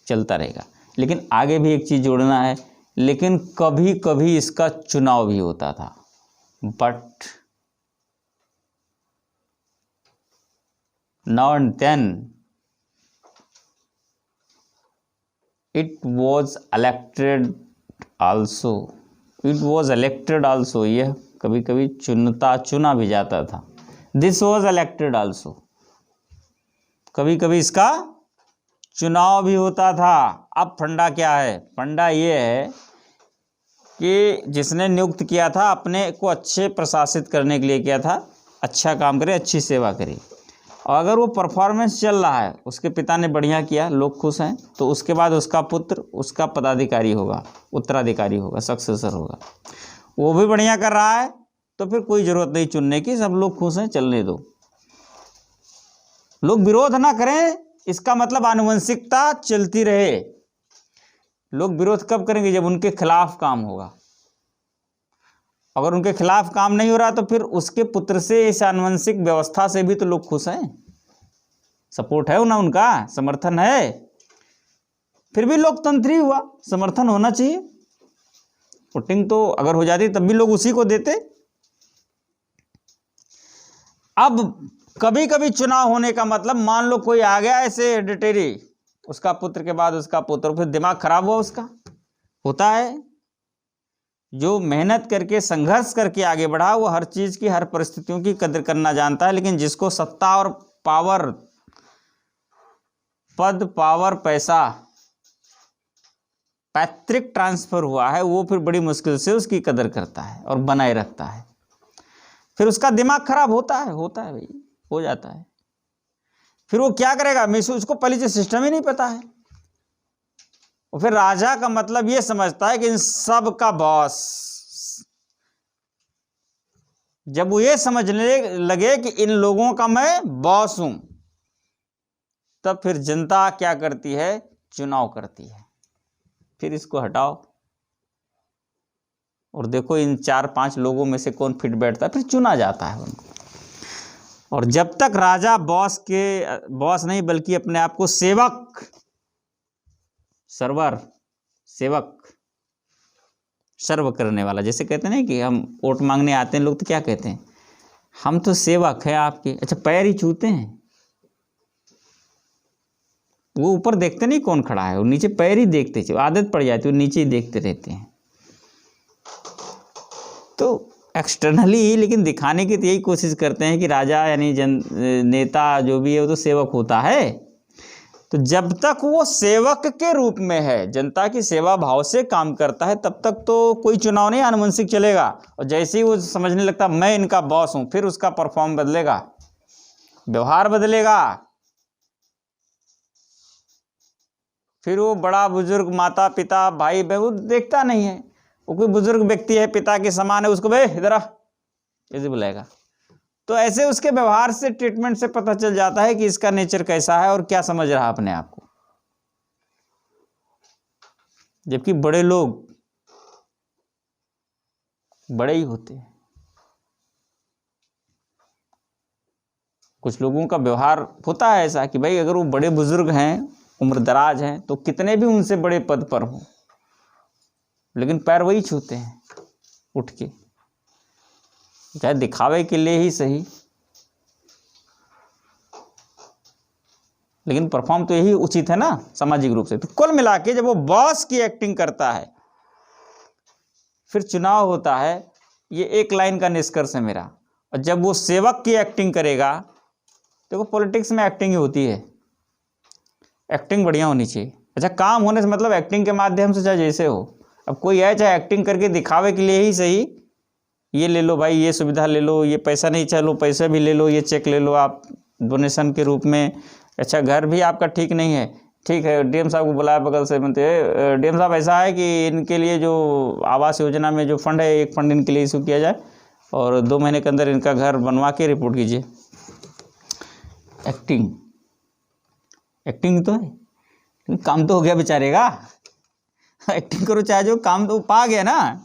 चलता रहेगा। लेकिन आगे भी एक चीज़ जोड़ना है, लेकिन कभी कभी इसका चुनाव भी होता था, but now and then it was elected also, यह कभी कभी चुना भी जाता था। दिस वॉज इलेक्टेड आल्सो, कभी कभी इसका चुनाव भी होता था। अब फंडा क्या है, फंडा ये है कि जिसने नियुक्त किया था अपने को अच्छे प्रशासित करने के लिए किया था, अच्छा काम करे, अच्छी सेवा करे, और अगर वो परफॉर्मेंस चल रहा है, उसके पिता ने बढ़िया किया, लोग खुश हैं, तो उसके बाद उसका पुत्र उसका पदाधिकारी होगा, उत्तराधिकारी होगा, सक्सेसर होगा। वो भी बढ़िया कर रहा है तो फिर कोई ज़रूरत नहीं चुनने की, सब लोग खुश हैं, चलने दो, लोग विरोध ना करें, इसका मतलब आनुवंशिकता चलती रहे। लोग विरोध कब करेंगे, जब उनके खिलाफ काम होगा। अगर उनके खिलाफ काम नहीं हो रहा तो फिर उसके पुत्र से, इस आनुवंशिक व्यवस्था से भी तो लोग खुश हैं, सपोर्ट है ना, उनका समर्थन है, फिर भी लोकतंत्र ही हुआ, समर्थन होना चाहिए। वोटिंग तो अगर हो जाती तब भी लोग उसी को देते। अब कभी कभी चुनाव होने का मतलब, मान लो कोई आ गया ऐसे हेरिडिटरी, उसका पुत्र के बाद उसका पुत्र, फिर दिमाग खराब हुआ उसका, होता है। जो मेहनत करके संघर्ष करके आगे बढ़ा, वो हर चीज की, हर परिस्थितियों की कदर करना जानता है। लेकिन जिसको सत्ता और पावर, पद, पावर, पैसा, पैतृक ट्रांसफर हुआ है, वो फिर बड़ी मुश्किल से उसकी कदर करता है और बनाए रखता है। फिर उसका दिमाग खराब होता है भाई, हो जाता है। फिर वो क्या करेगा, उसको पहले से सिस्टम ही नहीं पता है, और फिर राजा का मतलब ये समझता है कि इन सब का बॉस। जब वो ये समझने लगे कि इन लोगों का मैं बॉस हूं, तब फिर जनता क्या करती है, चुनाव करती है। फिर इसको हटाओ और देखो इन 4-5 लोगों में से कौन फिट बैठता है, फिर चुना जाता है उनको। और जब तक राजा बॉस नहीं बल्कि अपने आप को सेवक, सर्वर, सेवक, सर्व करने वाला, जैसे कहते हैं ना कि हम वोट मांगने आते हैं लोग, तो क्या कहते हैं, हम तो सेवक है आपके। अच्छा, पैर ही छूते हैं, वो ऊपर देखते नहीं कौन खड़ा है, वो नीचे पैर ही देखते, आदत पड़ जाती है, वो नीचे ही देखते रहते हैं। तो एक्सटर्नली ही लेकिन दिखाने की तो यही कोशिश करते हैं कि राजा यानी नेता जो भी है वो तो सेवक होता है। तो जब तक वो सेवक के रूप में है, जनता की सेवा भाव से काम करता है, तब तक तो कोई चुनाव नहीं आनुवंशिक चलेगा। और जैसे ही वो समझने लगता मैं इनका बॉस हूं, फिर उसका परफॉर्म बदलेगा, व्यवहार बदलेगा। फिर वो बड़ा बुजुर्ग, माता पिता भाई बहन, वो देखता नहीं है। वो कोई बुजुर्ग व्यक्ति है, पिता के समान है, उसको भाई इधर आ, ऐसे बुलाएगा। तो ऐसे उसके व्यवहार से, ट्रीटमेंट से पता चल जाता है कि इसका नेचर कैसा है और क्या समझ रहा अपने आप को। जबकि बड़े लोग बड़े ही होते हैं। कुछ लोगों का व्यवहार होता है ऐसा कि भाई अगर वो बड़े बुजुर्ग हैं, उम्र दराज हैं, तो कितने भी उनसे बड़े पद पर हों, लेकिन पैर वही छूते हैं उठ के, चाहे दिखावे के लिए ही सही, लेकिन परफॉर्म तो यही उचित है ना सामाजिक रूप से। तो कुल मिला के जब वो बॉस की एक्टिंग करता है, फिर चुनाव होता है। ये एक लाइन का निष्कर्ष है मेरा। और जब वो सेवक की एक्टिंग करेगा, देखो पॉलिटिक्स में एक्टिंग ही होती है, एक्टिंग बढ़िया होनी चाहिए। अच्छा, काम होने से मतलब एक्टिंग के माध्यम से चाहे जैसे हो। अब कोई है चाहे एक्टिंग करके दिखावे के लिए ही सही, ये ले लो भाई, ये सुविधा ले लो, ये पैसा नहीं चलो पैसा भी ले लो, ये चेक ले लो आप डोनेशन के रूप में। अच्छा, घर भी आपका ठीक नहीं है, ठीक है, डीएम साहब को बुलाया बगल से, बोलते डीएम साहब ऐसा है कि इनके लिए जो आवास योजना में जो फंड है, एक फंड इनके लिए इशू किया जाए और 2 महीने के अंदर इनका घर बनवा के रिपोर्ट कीजिए। एक्टिंग, एक्टिंग तो है, लेकिन काम तो हो गया बेचारे का। एक्टिंग करो चाहे जो, काम तो पा गया ना।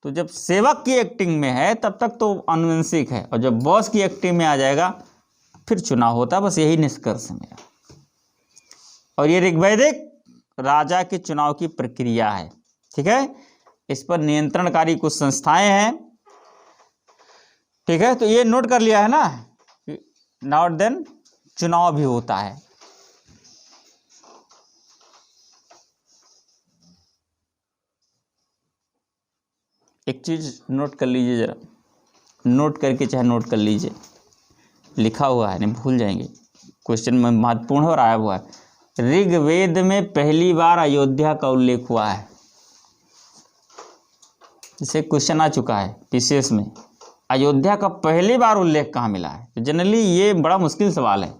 तो जब सेवक की एक्टिंग में है तब तक तो आनुवंशिक है, और जब बॉस की एक्टिंग में आ जाएगा फिर चुनाव होता है। बस यही निष्कर्ष है मेरा। और ये ऋग्वैदिक राजा के चुनाव की प्रक्रिया है, ठीक है। इस पर नियंत्रणकारी कुछ संस्थाएं हैं, ठीक है। तो ये नोट कर लिया है ना, नाउ देन चुनाव भी होता है। एक चीज नोट कर लीजिए जरा, नोट करके चाहे नोट कर लीजिए, लिखा हुआ है, नहीं भूल जाएंगे। क्वेश्चन में महत्वपूर्ण है और आया हुआ है। ऋग्वेद में पहली बार अयोध्या का उल्लेख हुआ है। इसे क्वेश्चन आ चुका है पीसीएस में, अयोध्या का पहली बार उल्लेख कहाँ मिला है। तो जनरली ये बड़ा मुश्किल सवाल है,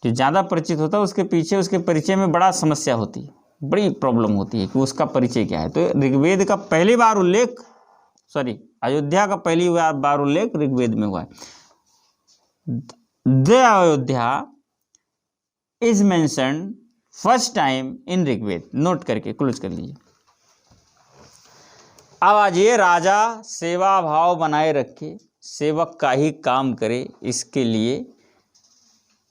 जो ज़्यादा परिचित होता है उसके पीछे उसके परिचय में बड़ा समस्या होती है, बड़ी प्रॉब्लम होती है कि उसका परिचय क्या है। तो ऋग्वेद का पहली बार उल्लेख, अयोध्या का पहली बार उल्लेख ऋग्वेद में हुआ है। The Ayodhya is mentioned first time in Rigveda. Note करके क्लोज कर लीजिए। अब आज ये राजा सेवा भाव बनाए रखे, सेवक का ही काम करे, इसके लिए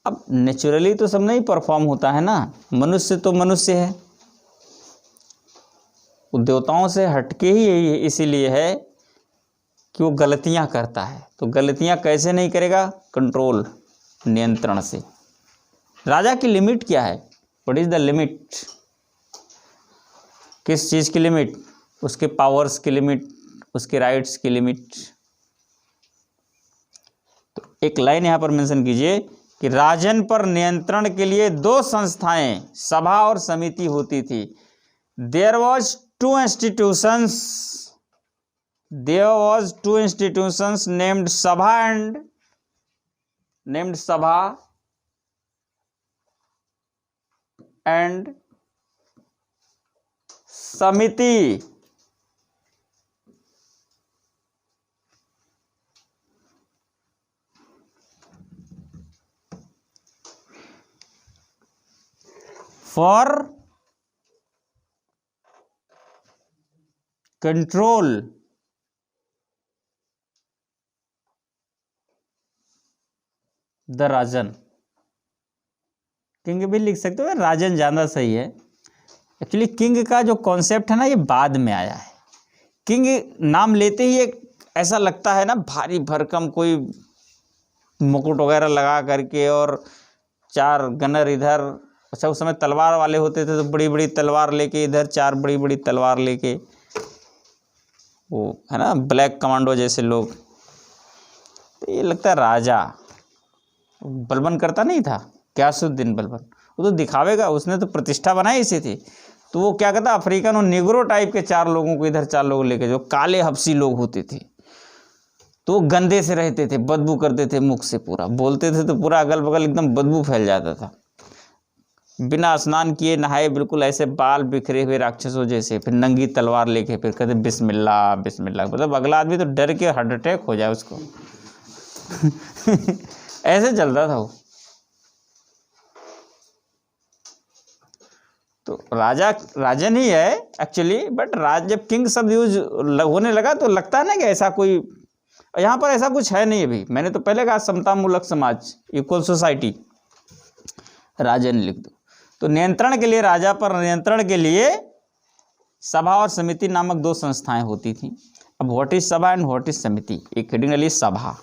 अब नेचुरली तो सब नहीं परफॉर्म होता है ना। मनुष्य तो मनुष्य है, देवताओं से हटके ही यही इसीलिए है कि वो गलतियां करता है। तो गलतियां कैसे नहीं करेगा, कंट्रोल, नियंत्रण से। राजा की लिमिट क्या है, व्हाट इज द लिमिट, किस चीज़ की लिमिट, उसके पावर्स की लिमिट, उसके राइट्स की लिमिट। तो एक लाइन यहां पर मेंशन कीजिए कि राजन पर नियंत्रण के लिए 2 संस्थाएं, सभा और समिति होती थी। There was two institutions named Sabha and Samiti. For control the Rajan. King भी लिख सकते हो, राजन ज़्यादा सही है। एक्चुअली किंग का जो कॉन्सेप्ट है ना, ये बाद में आया है। किंग नाम लेते ही एक ऐसा लगता है ना, भारी भरकम कोई मुकुट वगैरह लगा करके और 4 गनर इधर। अच्छा, उस समय तलवार वाले होते थे, तो बड़ी बड़ी तलवार लेके इधर 4 बड़ी बड़ी तलवार लेके, वो है ना ब्लैक कमांडो जैसे लोग। तो ये लगता है राजा। बलबन करता नहीं था, गियासुद्दीन बलबन, वो तो दिखावेगा, उसने तो प्रतिष्ठा बनाई इसी थी। तो वो क्या कहता, अफ्रीकन और निग्रो टाइप के 4 लोगों को इधर 4 लोग लेके, जो काले हबसी लोग होते थे, तो गंदे से रहते थे, बदबू करते थे मुख से, पूरा बोलते थे तो पूरा अगल बगल एकदम बदबू फैल जाता था। बिना स्नान किए नहाए, बिल्कुल ऐसे बाल बिखरे हुए राक्षसों जैसे, फिर नंगी तलवार लेके फिर कहते बिस्मिल्लाह बिस्मिल्लाह। मतलब अगला आदमी तो डर के हार्ट अटैक हो जाए उसको। ऐसे चलता था वो। तो राजा राजन ही है एक्चुअली, बट जब किंग शब्द यूज होने लगा तो लगता है ना कि ऐसा कोई, यहाँ पर ऐसा कुछ है नहीं। अभी मैंने तो पहले कहा समता मूलक समाज, इक्वल सोसाइटी, राजन लिख दो। तो नियंत्रण के लिए, राजा पर नियंत्रण के लिए सभा और समिति नामक 2 संस्थाएं होती थी। अब व्हाट इज सभा एंड व्हाट इज समिति? एक हेडिंग डालिए सभा।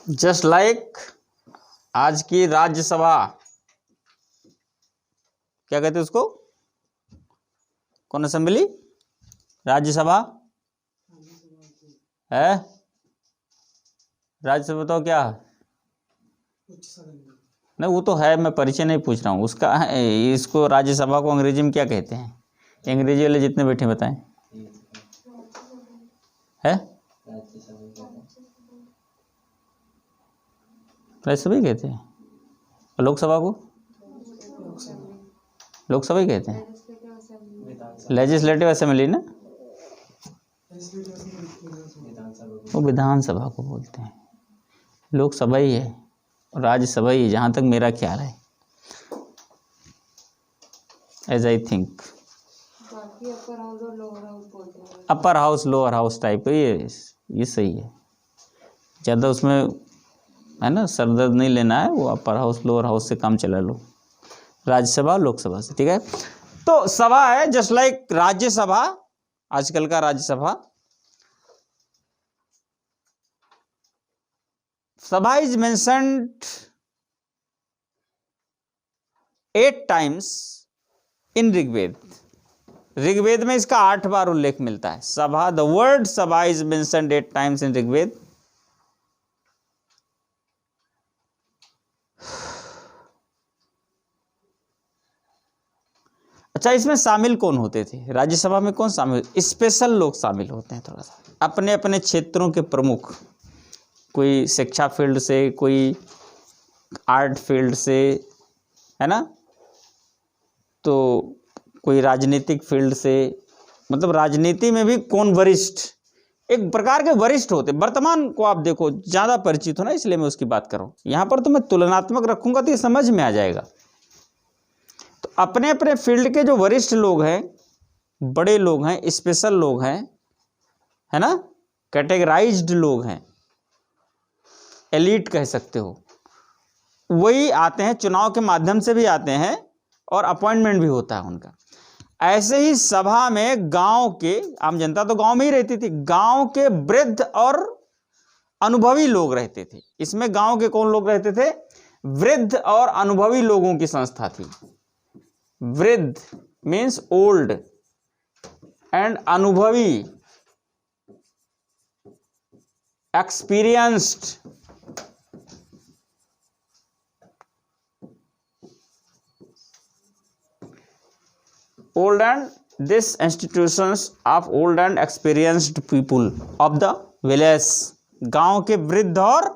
जस्ट लाइक आज की राज्यसभा, क्या कहते हैं उसको, कौन असेंबली? राज्यसभा है। राज्यसभा तो क्या है? नहीं, वो तो है, मैं परिचय नहीं पूछ रहा हूँ उसका। इसको राज्यसभा को अंग्रेजी में क्या कहते हैं? अंग्रेजी वाले जितने बैठे बताएं। है राज्यसभा ही कहते हैं। लोकसभा को लोकसभा ही कहते हैं, लेजिस्लेटिव असेंबली ना, वो विधानसभा को बोलते हैं। लोकसभा ही है और राज्यसभा ही है, जहाँ तक मेरा ख्याल है, as I think. Upper house lower house type का ये सही है, ज़्यादा उसमें है ना सरदर्द नहीं लेना है। वो अपर हाउस लोअर हाउस से काम चला लो, राज्यसभा लोकसभा से, ठीक है। तो सभा है जस्ट लाइक राज्यसभा, आजकल का राज्यसभा। सभा इज मेंशन्ड 8 times इन ऋग्वेद। ऋग्वेद में इसका 8 बार उल्लेख मिलता है। सभा, द वर्ड सभा इज मेंशन्ड 8 times इन ऋग्वेद। अच्छा, इसमें शामिल कौन होते थे? राज्यसभा में कौन शामिल? स्पेशल लोग शामिल होते हैं, थोड़ा सा अपने अपने क्षेत्रों के प्रमुख, कोई शिक्षा फील्ड से, कोई आर्ट फील्ड से, है ना, तो कोई राजनीतिक फील्ड से। मतलब राजनीति में भी कौन वरिष्ठ, एक प्रकार के वरिष्ठ होते। वर्तमान को आप देखो, ज़्यादा परिचित हो ना, इसलिए मैं उसकी बात कर रहा हूँ। यहाँ पर तो मैं तुलनात्मक रखूँगा तो ये समझ में आ जाएगा। तो अपने अपने फील्ड के जो वरिष्ठ लोग हैं, बड़े लोग हैं, स्पेशल लोग हैं, है ना, कैटेगराइज्ड लोग हैं, एलीट कह सकते हो, वही आते हैं। चुनाव के माध्यम से भी आते हैं और अपॉइंटमेंट भी होता है उनका। ऐसे ही सभा में गांव के, आम जनता तो गांव में ही रहती थी, गांव के वृद्ध और अनुभवी लोग रहते थे। इसमें गांव के कौन लोग रहते थे? वृद्ध और अनुभवी लोगों की संस्था थी। वृद्ध मीन्स ओल्ड एंड अनुभवी experienced old and this institutions of old and experienced people of the village, गांव के वृद्ध और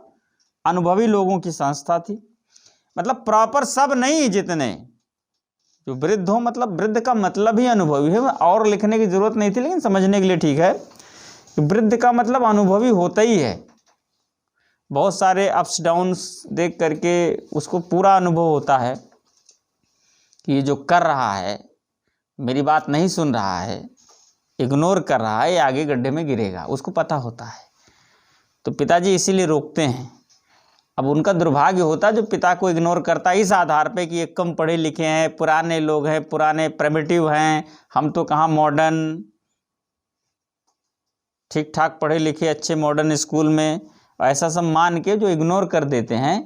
अनुभवी लोगों की संस्था थी। मतलब प्रॉपर सब नहीं, जितने जो वृद्ध हो, मतलब वृद्ध का मतलब ही अनुभवी है, और लिखने की जरूरत नहीं थी, लेकिन समझने के लिए ठीक है कि वृद्ध का मतलब अनुभवी होता ही है। बहुत सारे अप्स डाउन्स देख करके उसको पूरा अनुभव होता है कि ये जो कर रहा है, मेरी बात नहीं सुन रहा है, इग्नोर कर रहा है, ये आगे गड्ढे में गिरेगा, उसको पता होता है। तो पिताजी इसीलिए रोकते हैं। अब उनका दुर्भाग्य होता है जो पिता को इग्नोर करता है, इस आधार पे कि ये कम पढ़े लिखे हैं, पुराने लोग हैं, पुराने प्रिमिटिव हैं, हम तो कहाँ मॉडर्न, ठीक ठाक पढ़े लिखे अच्छे मॉडर्न स्कूल में, ऐसा सब मान के जो इग्नोर कर देते हैं।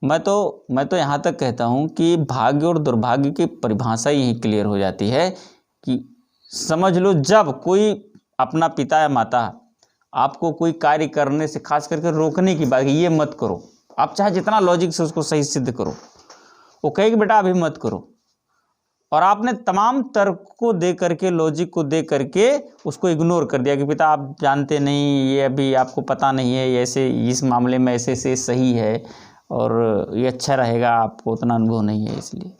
मैं तो यहाँ तक कहता हूँ कि भाग्य और दुर्भाग्य की परिभाषा यही क्लियर हो जाती है कि समझ लो, जब कोई अपना पिता या माता आपको कोई कार्य करने से, खास करके रोकने की बात, ये मत करो, आप चाहे जितना लॉजिक से उसको सही सिद्ध करो, वो कहेगी बेटा अभी मत करो, और आपने तमाम तर्क को दे करके, लॉजिक को दे करके उसको इग्नोर कर दिया कि पिता आप जानते नहीं, ये अभी आपको पता नहीं है, ये ऐसे इस मामले में ऐसे से सही है और ये अच्छा रहेगा, आपको उतना अनुभव नहीं है इसलिए।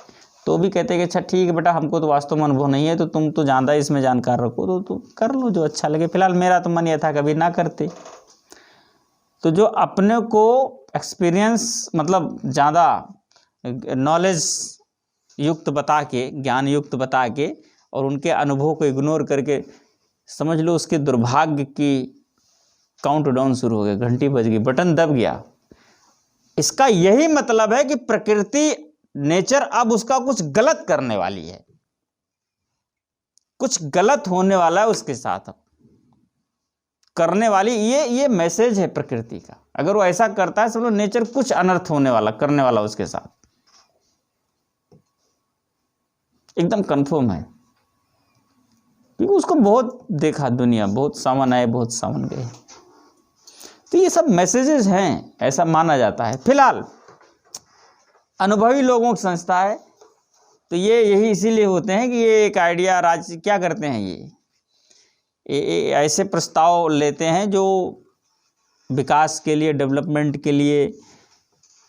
तो भी कहते हैं कि अच्छा ठीक है बेटा, हमको तो वास्तव में अनुभव नहीं है, तो तुम तो ज़्यादा इसमें जानकार रखो, तो तुम कर लो जो अच्छा लगे, फिलहाल मेरा तो मन यह था कभी ना करते। तो जो अपने को एक्सपीरियंस, मतलब ज़्यादा नॉलेज युक्त बता के, ज्ञान युक्त बता के, और उनके अनुभव को इग्नोर करके, समझ लो उसके दुर्भाग्य की काउंटडाउन शुरू हो गया, घंटी बज गई, बटन दब गया। इसका यही मतलब है कि प्रकृति, नेचर अब उसका कुछ गलत करने वाली है, कुछ गलत होने वाला है उसके साथ, अब करने वाली, ये मैसेज है प्रकृति का। अगर वो ऐसा करता है, समझो नेचर कुछ अनर्थ होने वाला, करने वाला उसके साथ, एकदम कंफर्म है, क्योंकि उसको बहुत देखा दुनिया, बहुत सावन आए बहुत सावन गए। तो ये सब मैसेजेस हैं, ऐसा माना जाता है। फिलहाल अनुभवी लोगों की संस्था है, तो ये यही इसीलिए होते हैं कि ये एक आइडिया, राज्य क्या करते हैं, ये ऐसे प्रस्ताव लेते हैं जो विकास के लिए, डेवलपमेंट के लिए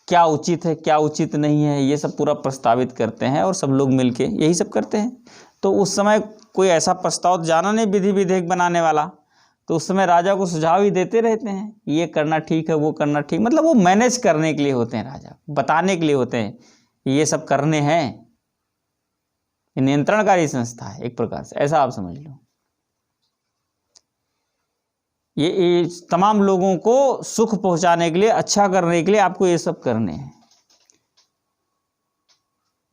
क्या उचित है, क्या उचित नहीं है, ये सब पूरा प्रस्तावित करते हैं, और सब लोग मिलके यही सब करते हैं। तो उस समय कोई ऐसा प्रस्ताव जाना नहीं विधि विधेयक बनाने वाला, तो उस समय राजा को सुझाव ही देते रहते हैं, ये करना ठीक है, वो करना ठीक, मतलब वो मैनेज करने के लिए होते हैं, राजा बताने के लिए होते हैं, ये सब करने हैं। नियंत्रणकारी संस्था है एक प्रकार से, ऐसा आप समझ लो। ये तमाम लोगों को सुख पहुंचाने के लिए, अच्छा करने के लिए आपको ये सब करने हैं।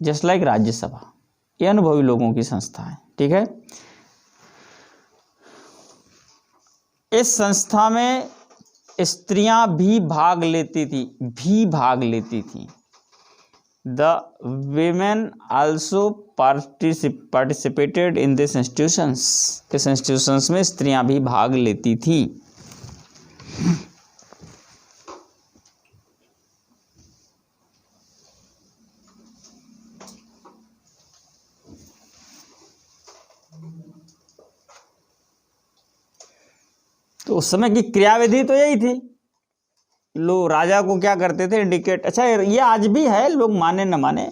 जस्ट लाइक राज्यसभा, ये अनुभवी लोगों की संस्था है, ठीक है। इस संस्था में स्त्रियां भी भाग लेती थी, the women also participated in this institutions, इस इंस्टीट्यूशंस में स्त्रियां भी भाग लेती थी। तो उस समय की क्रियाविधि तो यही थी, लोग राजा को क्या करते थे, इंडिकेट, अच्छा ये आज भी है, लोग माने न माने,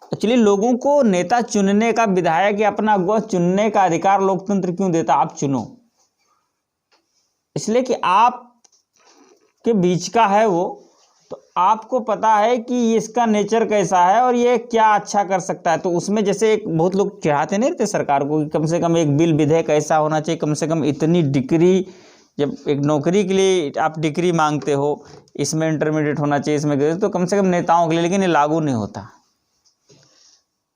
एक्चुअली लोगों को नेता चुनने का, विधायक या अपना अगुआ चुनने का अधिकार लोकतंत्र क्यों देता, आप चुनो, इसलिए कि आप के बीच का है वो, तो आपको पता है कि इसका नेचर कैसा है और ये क्या अच्छा कर सकता है। तो उसमें जैसे एक बहुत लोग चाहते नहीं रहते सरकार को कि कम से कम एक बिल विधेयक ऐसा होना चाहिए, कम से कम इतनी डिग्री, जब एक नौकरी के लिए आप डिग्री मांगते हो, इसमें इंटरमीडिएट होना चाहिए, इसमें, तो कम से कम नेताओं के लिए, लेकिन ये लागू नहीं होता,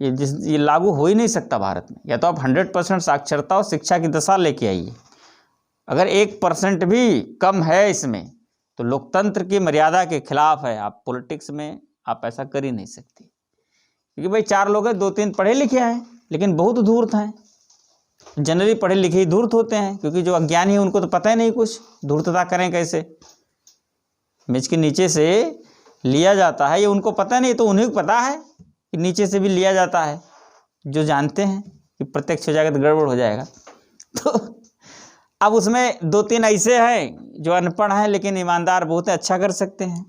ये लागू हो ही नहीं सकता भारत में। या तो आप 100% साक्षरता और शिक्षा की दशा लेके आइए, अगर 1% भी कम है इसमें तो लोकतंत्र की मर्यादा के खिलाफ है। आप पॉलिटिक्स में आप ऐसा कर ही नहीं सकते, क्योंकि भाई 4 लोग हैं, 2-3 पढ़े लिखे हैं लेकिन बहुत धूर्त हैं, जनरली पढ़े लिखे ही धूर्त होते हैं, क्योंकि जो अज्ञानी है उनको तो पता ही नहीं कुछ, धूर्तता करें कैसे। मेज के नीचे से लिया जाता है ये उनको पता नहीं, तो उन्हें पता है कि नीचे से भी लिया जाता है। जो जानते हैं कि प्रत्यक्ष हो जाएगा तो गड़बड़ हो जाएगा। तो अब उसमें 2-3 ऐसे हैं जो अनपढ़ हैं लेकिन ईमानदार बहुत अच्छा कर सकते हैं।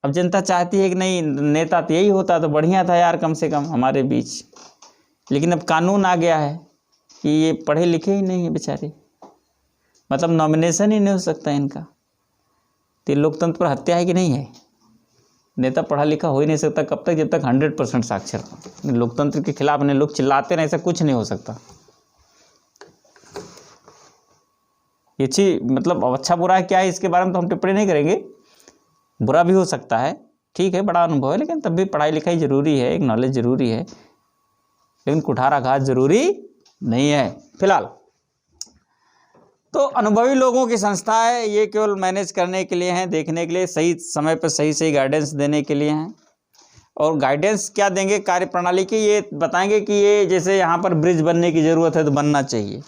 अब जनता चाहती है कि नहीं नेता तो यही होता तो बढ़िया था यार, कम से कम हमारे बीच। लेकिन अब कानून आ गया है कि ये पढ़े लिखे ही नहीं है बेचारे, मतलब नॉमिनेशन ही नहीं हो सकता इनका। तो लोकतंत्र पर हत्या है कि नहीं है? नेता पढ़ा लिखा हो ही नहीं सकता कब तक, जब तक 100% साक्षर हो। लोकतंत्र के खिलाफ ने लोग चिल्लाते रहे, ऐसा कुछ नहीं हो सकता। ये चीज मतलब अच्छा बुरा है क्या है इसके बारे में तो हम टिप्पणी नहीं करेंगे, बुरा भी हो सकता है, ठीक है, बड़ा अनुभव है, लेकिन तब भी पढ़ाई लिखाई जरूरी है, एक नॉलेज जरूरी है, लेकिन कुठाराघात जरूरी नहीं है फिलहाल। तो अनुभवी लोगों की संस्था है, ये केवल मैनेज करने के लिए हैं, देखने के लिए, सही समय पर सही गाइडेंस देने के लिए हैं। और गाइडेंस क्या देंगे? कार्यप्रणाली की ये बताएंगे कि ये जैसे यहाँ पर ब्रिज बनने की ज़रूरत है तो बनना चाहिए।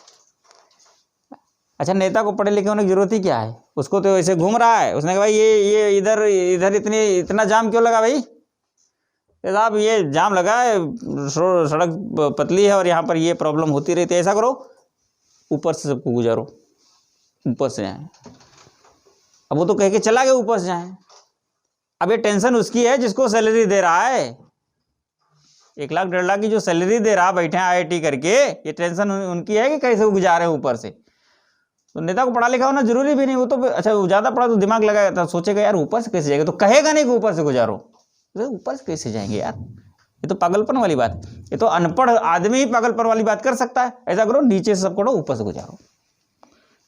अच्छा, नेता को पढ़े लिखे होने की जरूरत ही क्या है? उसको तो ऐसे घूम रहा है, उसने कहा भाई ये इधर इतना जाम क्यों लगा भाई साहब, ये जाम लगा है, सड़क पतली है और यहाँ पर ये प्रॉब्लम होती रहती है, ऐसा करो ऊपर से सबको गुजारो, ऊपर से जाएं। अब वो तो कह के चला गया ऊपर से जाएं। अब ये टेंशन उसकी है जिसको सैलरी दे रहा है, 1 लाख 1.5 लाख की जो सैलरी दे रहा बैठे हैं IIT करके, ये टेंशन उनकी है कि कैसे वो गुजारे ऊपर से। तो नेता को पढ़ा लिखा होना जरूरी भी नहीं, वो तो अच्छा वो ज़्यादा पढ़ा तो दिमाग लगाया था, सोचेगा यार ऊपर से कैसे जाएगा, तो कहेगा नहीं कि ऊपर से गुजारो, तो ऊपर से कैसे जाएंगे यार, ये तो पागलपन वाली बात है। ये तो अनपढ़ आदमी ही पागलपन वाली बात कर सकता है। ऐसा करो नीचे से सब करो ऊपर से गुजारो।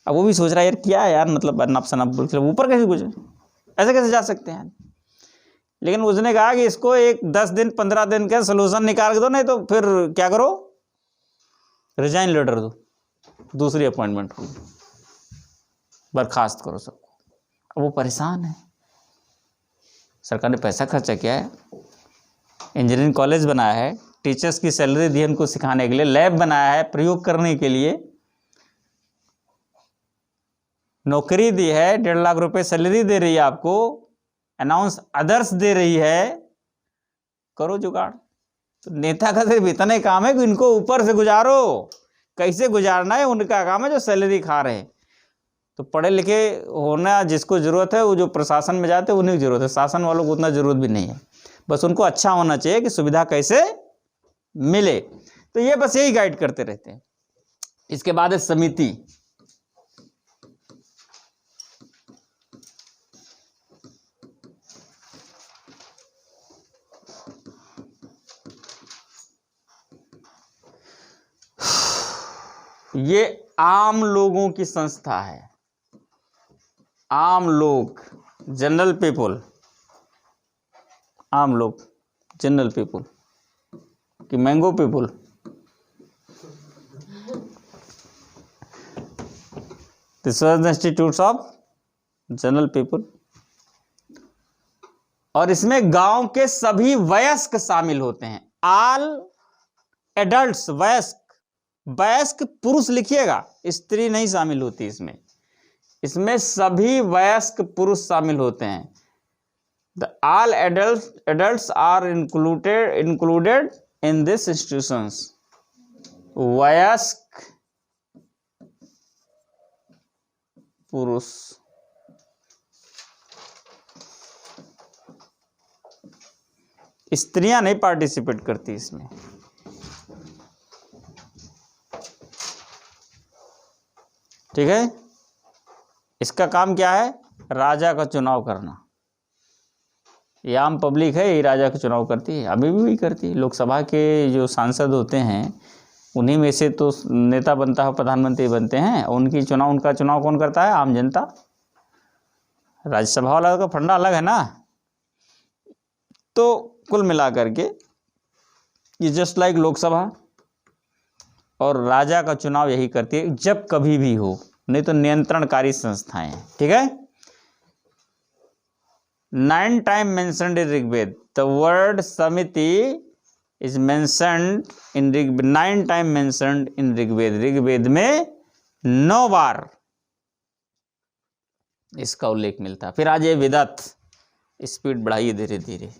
अब वो भी सोच रहा है यार क्या है यार, मतलब नप सनप बोल ऊपर कैसे गुजरे, ऐसे कैसे जा सकते हैं। लेकिन उसने कहा कि इसको एक 10 दिन 15 दिन का सोल्यूशन निकाल दो, नहीं तो फिर क्या करो, रिजाइन लेटर दो, दूसरी अपॉइंटमेंट हो, बर्खास्त करो सबको। अब वो परेशान है, सरकार ने पैसा खर्चा किया है, इंजीनियरिंग कॉलेज बनाया है, टीचर्स की सैलरी दी है उनको सिखाने के लिए, लैब बनाया है प्रयोग करने के लिए, नौकरी दी है, 1.5 लाख रुपए सैलरी दे रही है आपको, अनाउंस अदर्स दे रही है, करो जुगाड़। तो नेता का सिर्फ इतना ही काम है कि इनको ऊपर से गुजारो, कैसे गुजारना है उनका काम है, जो सैलरी खा रहे हैं। तो पढ़े लिखे होना जिसको ज़रूरत है, वो जो प्रशासन में जाते हैं उन्हें ज़रूरत है, शासन वालों को उतना ज़रूरत भी नहीं है, बस उनको अच्छा होना चाहिए कि सुविधा कैसे मिले। तो ये बस यही गाइड करते रहते हैं। इसके बाद है समिति। ये आम लोगों की संस्था है, आम लोग, जनरल पीपल, आम लोग, जनरल पीपल कि mango people, research institutes of general people. और इसमें गांव के सभी वयस्क शामिल होते हैं, ऑल एडल्ट्स, वयस्क पुरुष लिखिएगा, स्त्री नहीं शामिल होती इसमें, इसमें सभी वयस्क पुरुष शामिल होते हैं। The all adults are included in this institutions। वयस्क पुरुष, स्त्रियां नहीं पार्टिसिपेट करती इसमें। ठीक है, इसका काम क्या है? राजा का चुनाव करना। ये आम पब्लिक है, ये राजा का चुनाव करती है, अभी भी करती है। लोकसभा के जो सांसद होते हैं उन्हीं में से तो नेता बनता है, प्रधानमंत्री बनते हैं, उनका चुनाव कौन करता है? आम जनता। राज्यसभा वाला का फंडा अलग है ना। तो कुल मिलाकर के ये जस्ट लाइक लोकसभा और राजा का चुनाव यही करती है जब कभी भी हो, नहीं तो नियंत्रणकारी संस्थाएं। ठीक है, 9 time mentioned in Rigveda. The word samiti is mentioned in Rig 9 time mentioned in Rigveda. ऋग्वेद में 9 बार इसका उल्लेख मिलता है। फिर आ जाए विदत, स्पीड बढ़ाइए धीरे धीरे।